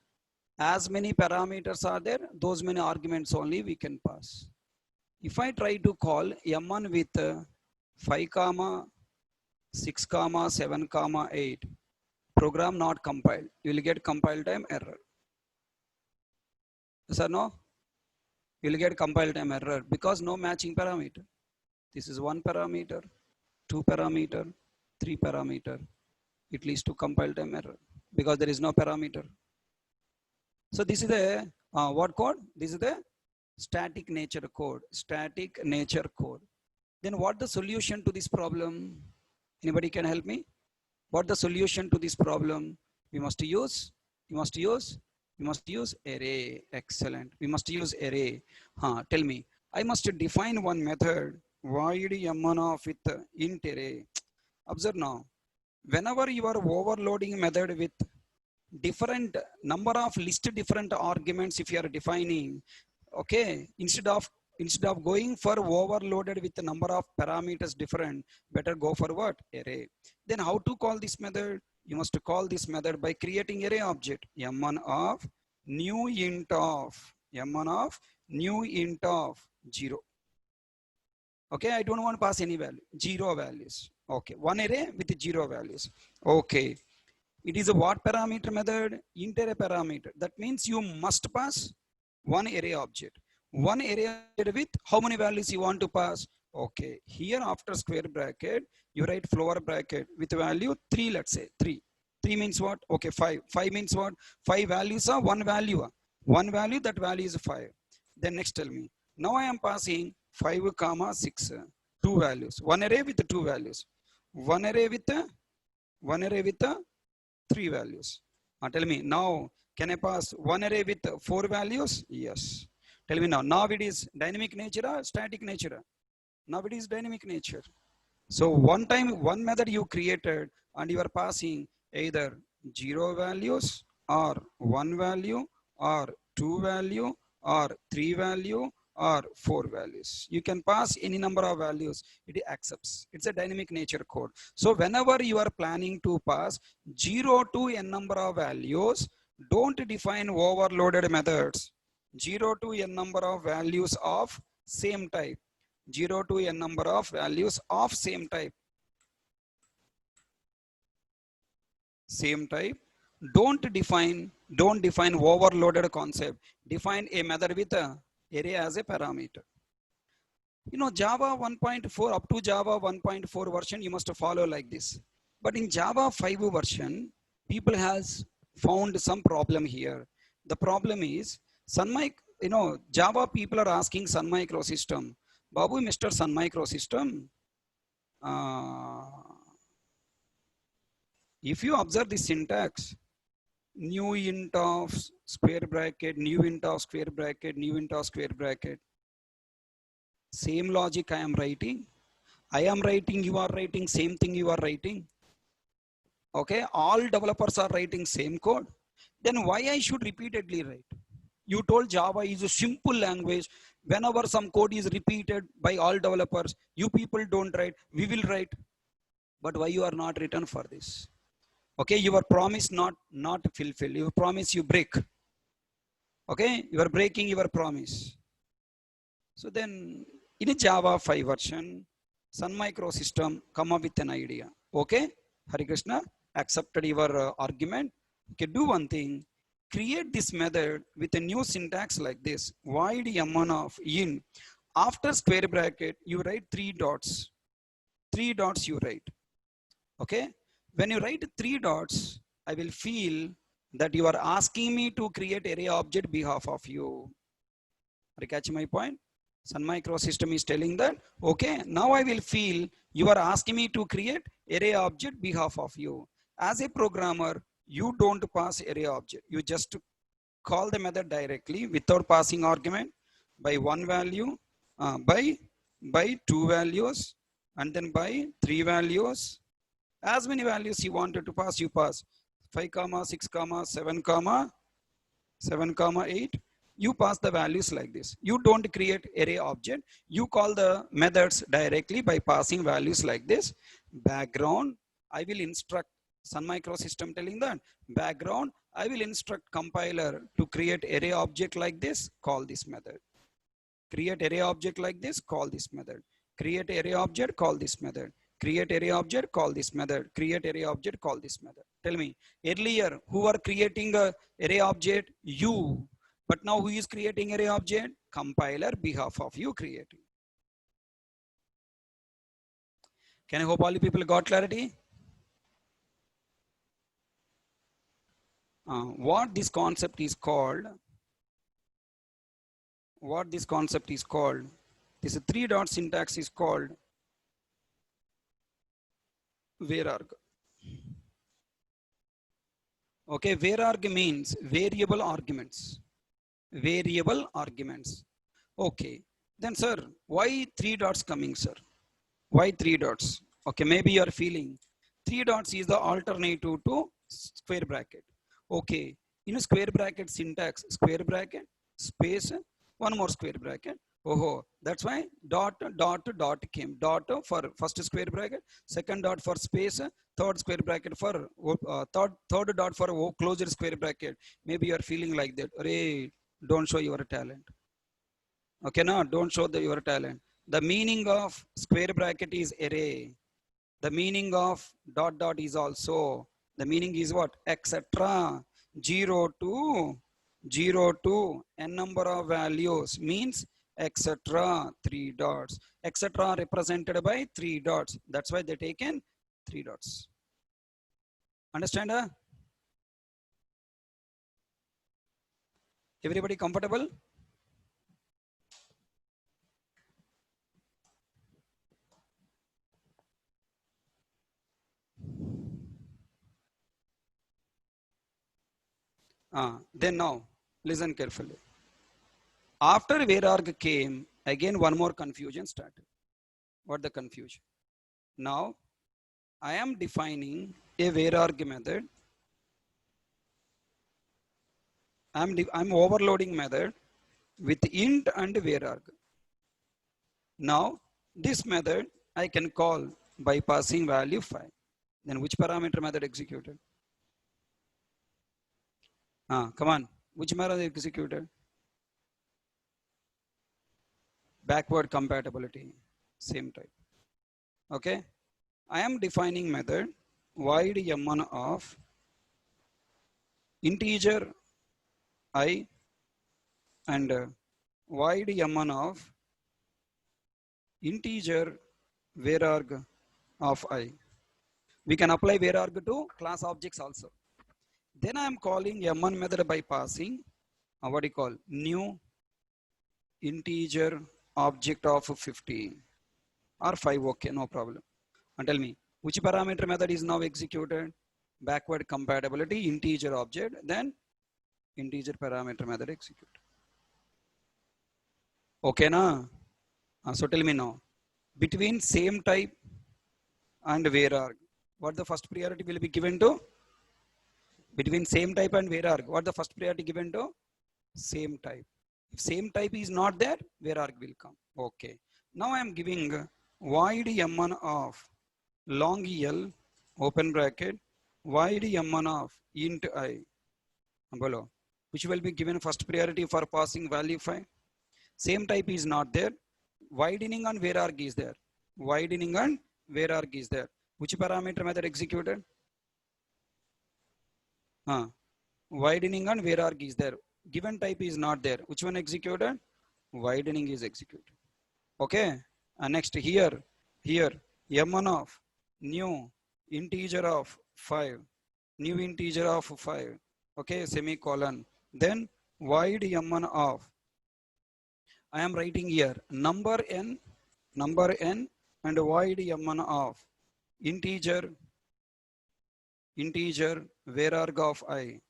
as many parameters are there, those many arguments only we can pass. If I try to call M1 with 5 comma 6 comma 7 comma 8, program not compiled, you will get compile time error. Yes or no? You will get compile time error because no matching parameter. This is 1 parameter, 2 parameter, 3 parameter. It leads to compile time error because there is no parameter. So this is the what code? This is the static nature code. Static nature code. Then what the solution to this problem? Anybody can help me? What the solution to this problem? We must use array. Excellent. We must use array. Tell me. I must define one method. Void M1 of with int array. Observe now. Whenever you are overloading method with different number of different arguments, if you are defining, okay, instead of going for overloaded with the number of parameters different, better go for what? Array. Then how to call this method? You must call this method by creating array object M1 of new int of 0. Okay, I don't want to pass any value, 0 values. Okay, one array with 0 values. Okay, it is a what parameter method? Int array parameter. That means you must pass one array object. One array object with how many values you want to pass? Okay, here after square bracket, you write floor bracket with value 3, let's say 3. 3 means what? Okay, 5. 5 means what? 5 values are one value. One value, that value is 5. Then next tell me. Now I am passing 5 comma 6, 2 values. One array with 2 values. One array with 3 values. Tell me now, can I pass one array with 4 values? Yes. Tell me now. Now it is dynamic nature or static nature? Now it is dynamic nature. So one time, one method you created and you are passing either 0 values or 1 value or 2 value or 3 value or 4 values. You can pass any number of values, it accepts. It's a dynamic nature code. So whenever you are planning to pass 0 to n number of values, don't define overloaded methods. 0 to n number of values of same type. 0 to n number of values of same type. Don't define overloaded concept. Define a method with a array as a parameter. You know, Java 1.4 up to Java 1.4 version, you must follow like this. But in Java 5 version, people has found some problem here. The problem is Java people are asking Sun Microsystem, Babu, Mr. Sun Microsystem, if you observe the syntax, new int of square bracket, new int of square bracket, new int of square bracket, same logic I am writing. I am writing, you are writing, same thing you are writing. Okay, all developers are writing same code. Then why I should repeatedly write? You told Java is a simple language. Whenever some code is repeated by all developers, you people don't write, we will write. But why you are not written for this? Okay, your promise not fulfill. Your promise you break. Okay, you are breaking your promise. So then in a Java 5 version, Sun Microsystem come up with an idea. Okay, Hari Krishna accepted your argument. Okay, do one thing. Create this method with a new syntax like this. Void m1 of in. After square bracket, you write 3 dots. 3 dots you write. Okay. When you write 3 dots, I will feel that you are asking me to create array object behalf of you. Are you catching my point? Sun Microsystem is telling that, okay, now I will feel you are asking me to create array object behalf of you. As a programmer, you don't pass array object. You just call the method directly without passing argument by 1 value, by 2 values, and then by 3 values. As many values you wanted to pass, you pass 5, 6, 7, 7, 8. You pass the values like this. You don't create array object. You call the methods directly by passing values like this. Background, I will instruct Sun Microsystem telling that background, I will instruct compiler to create array object like this, call this method. Create array object like this, call this method. Create array object, call this method. Create array object, call this method. Create array object, call this method. Tell me, earlier, who are creating a array object? You. But now who is creating array object? Compiler, behalf of you creating. Can I hope all you people got clarity? What this concept is called, this 3 dot syntax is called vararg. Okay, vararg means variable arguments. Variable arguments. Okay, then sir, why 3 dots coming, sir? Why 3 dots? Okay, maybe you are feeling 3 dots is the alternative to square bracket. Okay, in a square bracket syntax, square bracket, space, one more square bracket. Oh, that's why dot came. Dot for first square bracket, second dot for space, third square bracket for third dot for closed square bracket. Maybe you are feeling like that. Array, don't show your talent. Okay, no, don't show your talent. The meaning of square bracket is array. The meaning of dot is also, the meaning is what? Etc. 0 to n number of values means etc. 3 dots. Etc. represented by 3 dots. That's why they taken 3 dots. Understand? Everybody comfortable? Then now, listen carefully. After where arg came, again one more confusion started. What the confusion? Now I am defining a where arg method. I'm overloading method with int and where arg. Now this method I can call by passing value 5. Then which parameter method executed? Come on. Which method executed? Backward compatibility. Same type. Okay. I am defining method void m1 of integer I and void m1 of integer where arg of I. We can apply where arg to class objects also. Then I am calling m1 method by passing what do you call new integer object of 50 or 5. Okay, no problem. And tell me which parameter method is now executed? Backward compatibility integer object, then integer parameter method execute. Okay na? So tell me now, between same type and where arg, what the first priority will be given to? Between same type and where arg, what the first priority given to? Same type. If same type is not there, where arg will come. Okay. Now I am giving void m1 of long L open bracket void m1 of int I below, which will be given first priority for passing value 5. Same type is not there. Widening and where arg is there. Widening and where arg is there. Which parameter method executed? Widening and where arg is there. Given type is not there. Which one executed? Widening is executed. Okay. Next here m1 of new integer of 5. New integer of 5. Okay, semicolon. Then void m1 of, I am writing here number n and void m1 of integer where arg of I.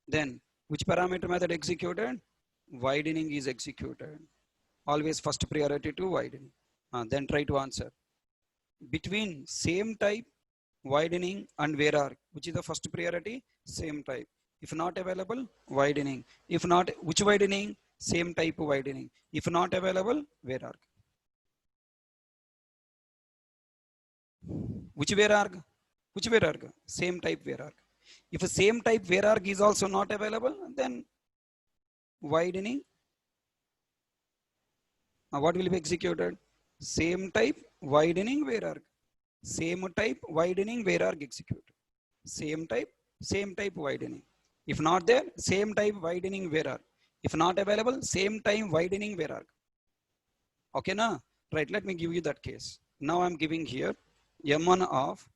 Then which parameter method executed? Widening is executed. Always first priority to widening. Then try to answer. Between same type, widening and where arg, which is the first priority? Same type. If not available, widening. If not, which widening? Same type widening. If not available, where arg. Which where arg? Which where arg? Same type where arg. If a same type where arg is also not available, then widening. What will be executed? Same type widening where arg. Same type widening where arg execute. Same type widening. If not there, same type widening where arg. If not available, same time widening where arg. Okay, na? Right, let me give you that case. Now I'm giving here m1 of,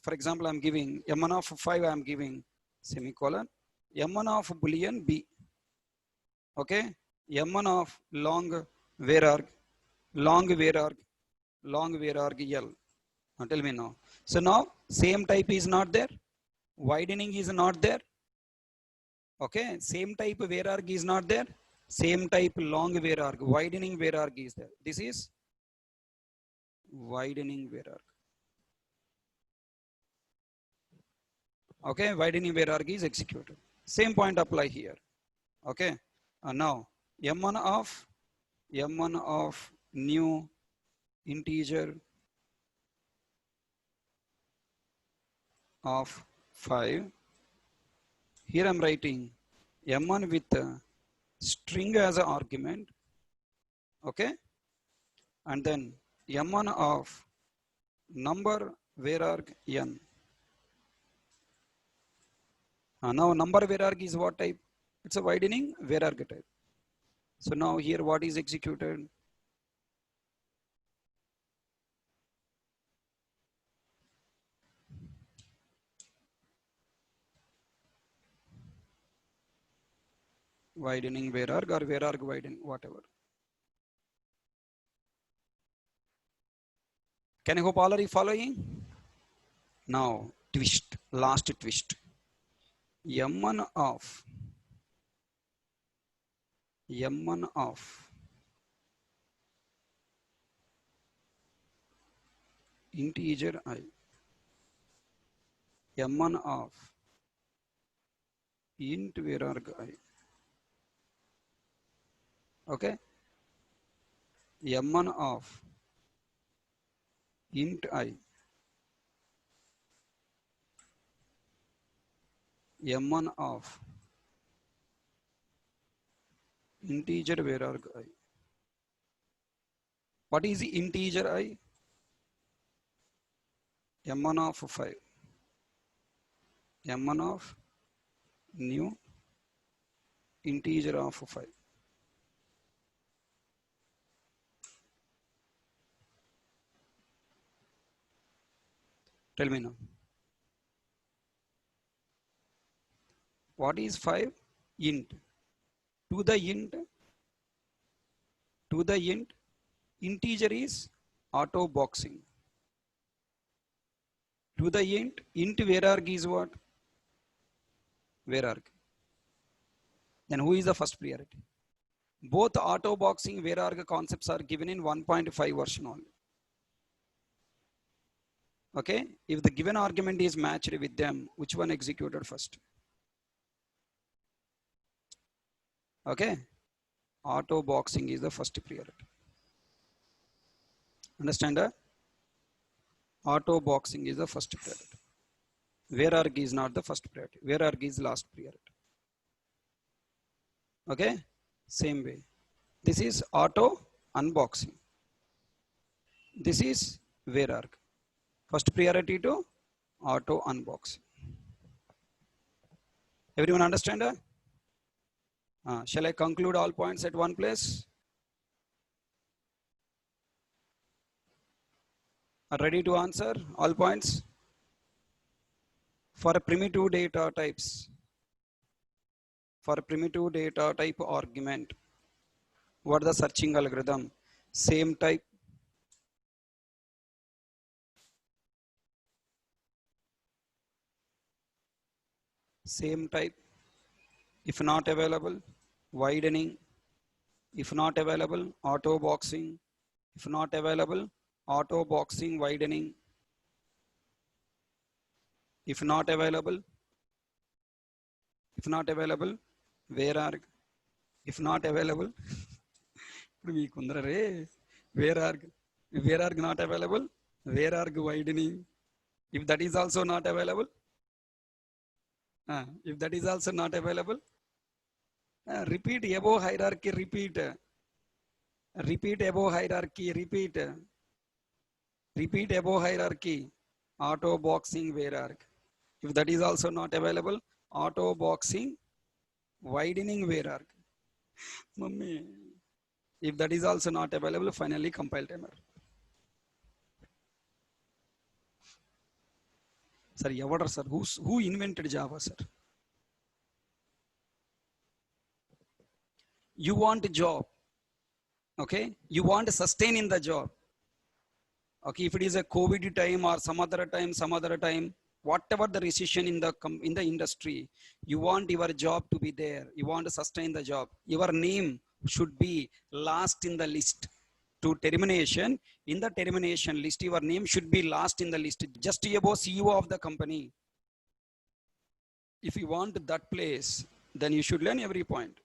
for example, I'm giving m1 of 5, I'm giving semicolon, m1 of boolean b. Okay, m1 of long where arg, long where arg L. Now tell me now. So now same type is not there, widening is not there. Okay, same type where arg is not there, same type long where arg, widening where arg is there. This is widening where arg. Okay, widening where arg is executed. Same point apply here. Okay, now m1 of new integer of 5. Here I'm writing m1 with string as an argument. Okay, and then m1 of number where arg n. Now number where arg is what type? It's a widening where arg type. So now here what is executed? Widening where arg or where arg widen, whatever. Can I hope all are you following? Now twist, last twist. m1 of m1 of integer I, m1 of int vararg I. Okay, m1 of int I, m1 of integer vararg I. What is the integer I? m1 of 5, m1 of new integer of 5. Tell me now. What is 5? Int. To the int, integer is auto boxing. To the int vararg is what? Vararg. Then who is the first priority? Both auto boxing vararg concepts are given in 1.5 version only. Okay, if the given argument is matched with them, which one executed first? Okay, auto boxing is the first priority. Understand that? Auto boxing is the first priority. Vararg is not the first priority. Vararg is last priority. Okay, same way. This is auto unboxing. This is vararg. First priority to auto unboxing. Everyone understand that? Shall I conclude all points at one place? Are ready to answer all points? For a primitive data types, for a primitive data type argument, what the searching algorithm? Same type, if not available, widening, if not available, auto boxing, if not available, auto boxing, widening, if not available, vararg, if not available, vararg not available, vararg widening, if that is also not available, repeat above hierarchy, repeat above hierarchy, repeat above hierarchy, auto boxing vararg. If that is also not available, auto boxing widening vararg. Mummy. If that is also not available, finally compile timer. Sir, sir, who invented Java, sir? You want a job, okay? You want to sustain in the job. Okay, if it is a COVID time or some other time, whatever the recession in the industry, you want your job to be there. You want to sustain the job. Your name should be last in the list to termination. In the termination list, your name should be last in the list, just above CEO of the company. If you want that place, then you should learn every point.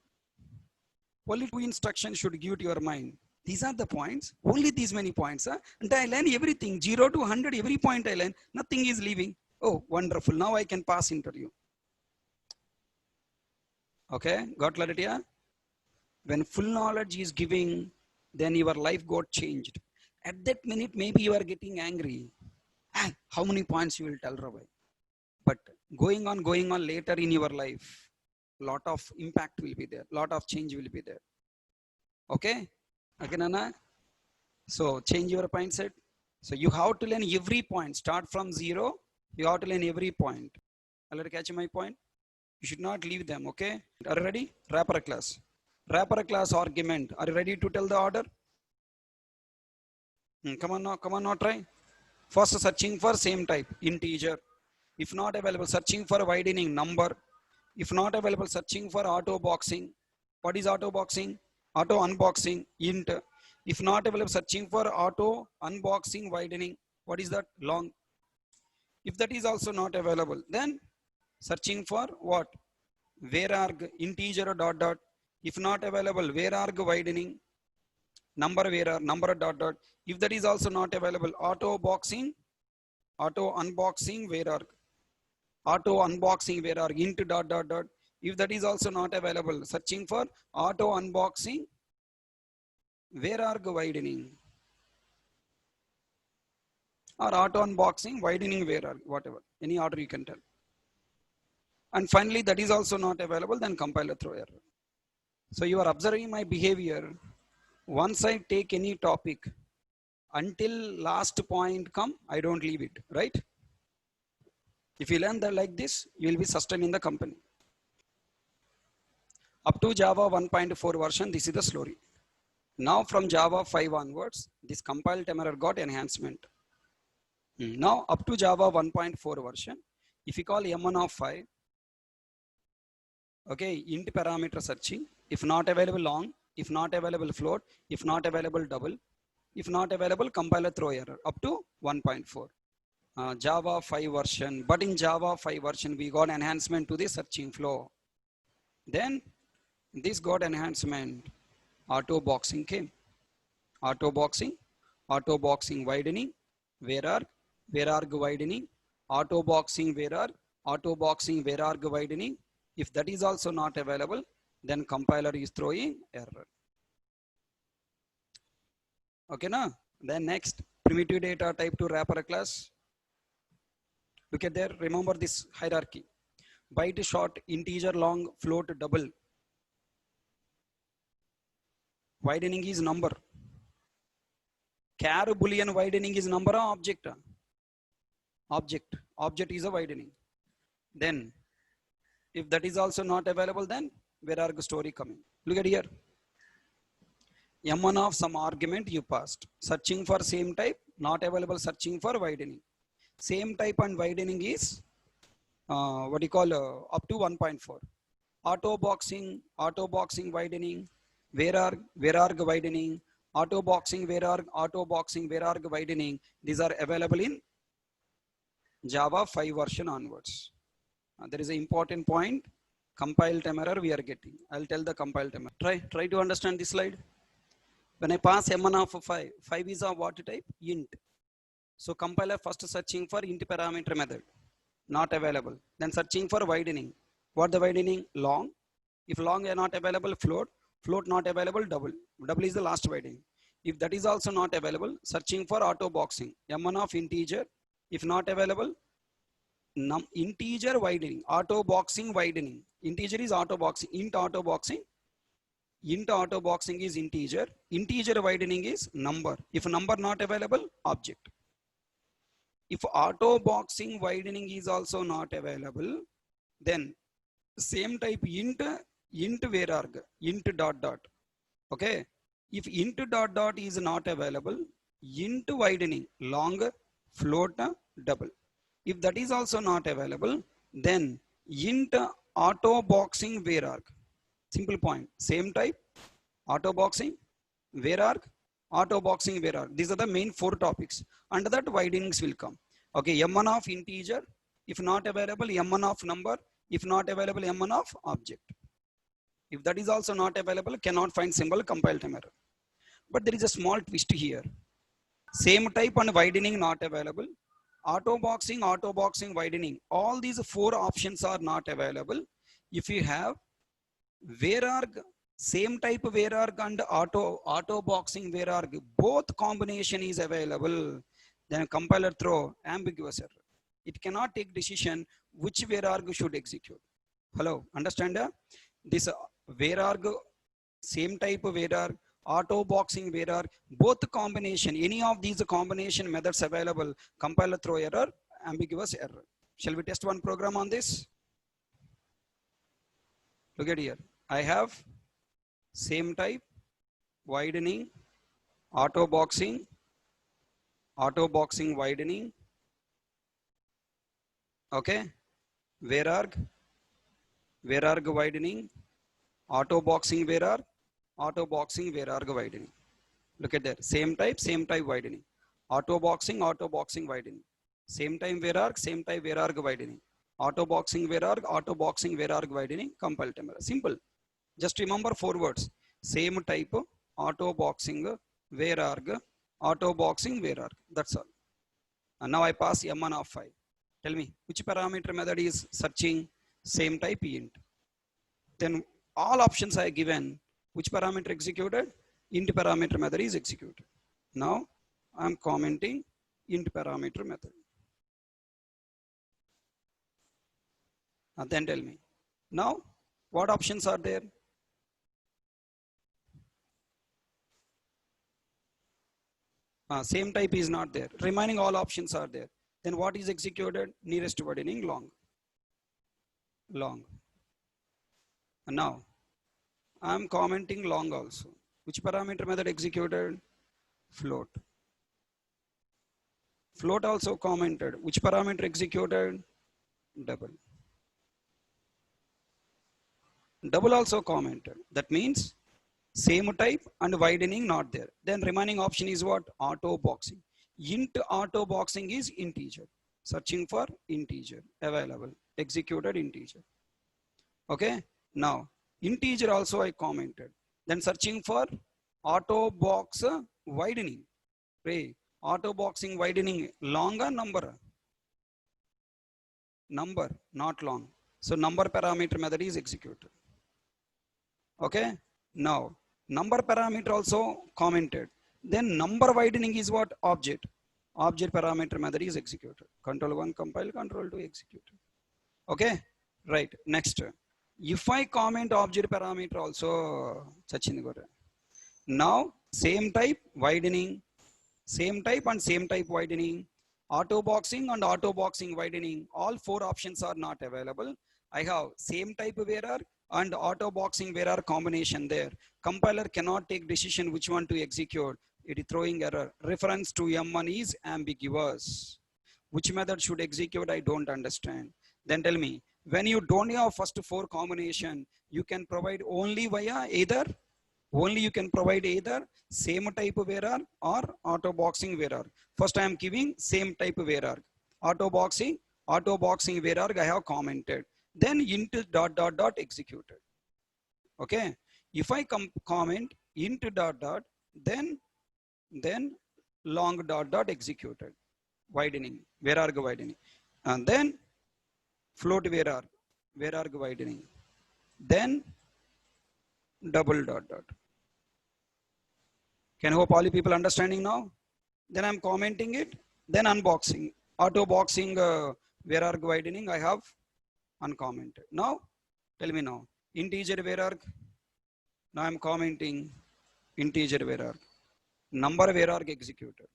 Only 2 instructions should give to your mind. These are the points, only these many points. And I learn everything, 0 to 100, every point I learn, nothing is leaving. Oh, wonderful, now I can pass interview. Okay, got clarity? When full knowledge is giving, then your life got changed. At that minute, maybe you are getting angry. How many points you will tell, Ravi? But going on later in your life, lot of impact will be there, lot of change will be there. Okay, again, Anna. So change your mindset. So you have to learn every point. Start from 0. You have to learn every point. Already catch my point? You should not leave them. Okay, are you ready? Wrapper class. Wrapper class argument. Are you ready to tell the order? Come on now, try. First, searching for same type, integer. If not available, searching for widening number. If not available, searching for auto boxing. What is auto boxing? Auto unboxing, int. If not available, searching for auto unboxing widening. What is that? Long. If that is also not available, then searching for what? Vararg integer dot dot. If not available, vararg widening, number var number dot dot. If that is also not available, auto boxing, auto unboxing vararg, auto unboxing vararg int dot dot dot. If that is also not available, searching for auto unboxing vararg widening, or auto unboxing widening vararg, whatever, any order you can tell. And finally, that is also not available, then compiler throw error. So you are observing my behavior. Once I take any topic, until last point come, I don't leave it, right? If you learn that like this, you will be sustained in the company. Up to Java 1.4 version, this is the story. Now from Java 5 onwards, this compile time error got enhancement. Now up to Java 1.4 version, if you call M1 of 5, okay, int parameter searching, if not available long, if not available float, if not available double, if not available compiler throw error up to 1.4. Java 5 version, but in Java 5 version we got enhancement to the searching flow. Then this got enhancement, auto boxing came, auto boxing, auto boxing widening, vararg widening, auto boxing vararg, auto boxing vararg widening. If that is also not available, then compiler is throwing error. Okay, na? Then next, primitive data type to wrapper class. Look at there, remember this hierarchy. Byte short, integer long, float double. Widening is number. Char boolean widening is number or object? Object. Object is a widening. Then, if that is also not available, then where are the story coming? Look at here. M1 of some argument you passed. Searching for same type, not available, searching for widening. Same type and widening is what you call up to 1.4. Auto boxing widening, vararg widening, auto boxing vararg widening. These are available in Java 5 version onwards. There is an important point. Compile time error we are getting. I'll tell the compile time error. Try to understand this slide. When I pass M1 of 5, 5 is a what type? Int. So compiler first searching for int parameter method, not available. Then searching for widening. What the widening? Long. If long are not available, float. Float not available, double. Double is the last widening. If that is also not available, searching for auto boxing. M1 of integer. If not available, integer widening. Auto boxing widening. Integer is auto boxing. Int auto boxing. Int auto boxing is integer. Integer widening is number. If number not available, object. If auto boxing widening is also not available, then same type int vararg, int dot dot. Okay. If int dot dot is not available, int widening, long, float, double. If that is also not available, then int auto boxing vararg. Simple point. Same type, auto boxing, vararg, auto boxing vararg. These are the main 4 topics. Under that widenings will come. Okay, M1 of integer. If not available, M1 of number. If not available, M1 of object. If that is also not available, cannot find symbol, compile time error. But there is a small twist here. Same type and widening not available. Auto boxing, widening. All these 4 options are not available. If you have vararg, same type vararg and auto boxing vararg, both combination is available, then compiler throw ambiguous error. It cannot take decision which vararg should execute. Hello, understand? This vararg, same type vararg, auto boxing vararg, both combination, any of these combination methods available, compiler throw error, ambiguous error. Shall we test one program on this? Look at here. I have same type, widening, auto boxing widening. Okay. Vararg widening, auto boxing where are auto boxing where are widening. Look at there, same type widening, auto boxing widening, same time where are widening, auto boxing where are widening, compile time. Simple. Just remember 4 words. Same type, auto boxing, where arg, auto boxing, where arg. That's all. And now I pass M1 of 5. Tell me, which parameter method is searching same type int? Then all options I given, which parameter executed? Int parameter method is executed. Now I am commenting int parameter method. And then tell me, now what options are there? Same type is not there. Remaining all options are there. Then what is executed? Nearest widening long. And now I am commenting long also. Which parameter method executed? Float. Float also commented. Which parameter executed? Double. Double also commented. That means same type and widening not there. Then remaining option is what? Auto boxing. Int auto boxing is integer. Searching for integer available. Executed integer. Okay. Now integer also I commented. Then searching for auto box widening. Hey, auto boxing widening long or number? Number, not long. So number parameter method is executed. Okay. Now number parameter also commented. Then number widening is what? Object. Object parameter method is executed. Control 1 compile, control 2 executed. Okay. Right. Next. If I comment object parameter also, now same type widening, same type and same type widening, auto boxing and auto boxing widening, all 4 options are not available. I have same type where and auto boxing where are combination there. Compiler cannot take decision which one to execute. It is throwing error. Reference to M1 is ambiguous. Which method should execute? I don't understand. Then tell me, when you don't have first 4 combination, you can provide only via either, you can provide either same type where or auto boxing where. First I am giving same type where. Auto boxing where I have commented. Then int dot dot dot executed. Okay. If I comment int dot dot, then long dot dot executed. Widening, where are widening. And then float where are widening. Then double dot dot. Can hope all you people understanding now? Then I'm commenting it. Then unboxing. Auto boxing where are widening I have uncommented. Now tell me now. Integer where are. Now I'm commenting integer where are. Number where are executed.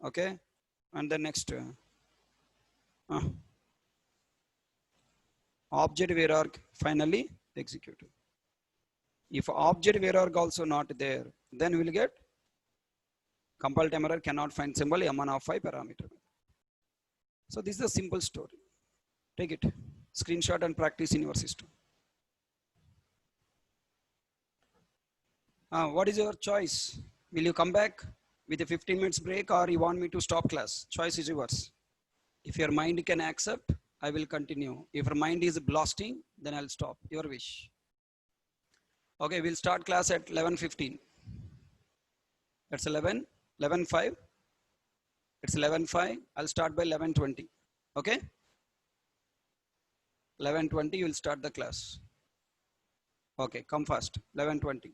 Okay. And the next object where are finally executed. If object where are also not there, then we'll get compile time error, cannot find symbol M1 of 5 parameter. So this is a simple story. Take it, screenshot and practice in your system. What is your choice? Will you come back with a 15 minutes break or you want me to stop class? Choice is yours. If your mind can accept, I will continue. If your mind is blasting, then I'll stop. Your wish. Okay, we'll start class at 11:15. That's 11:5. It's 11:05. I'll start by 11:20. Okay? 11:20, you will start the class. Okay, come fast. 11:20.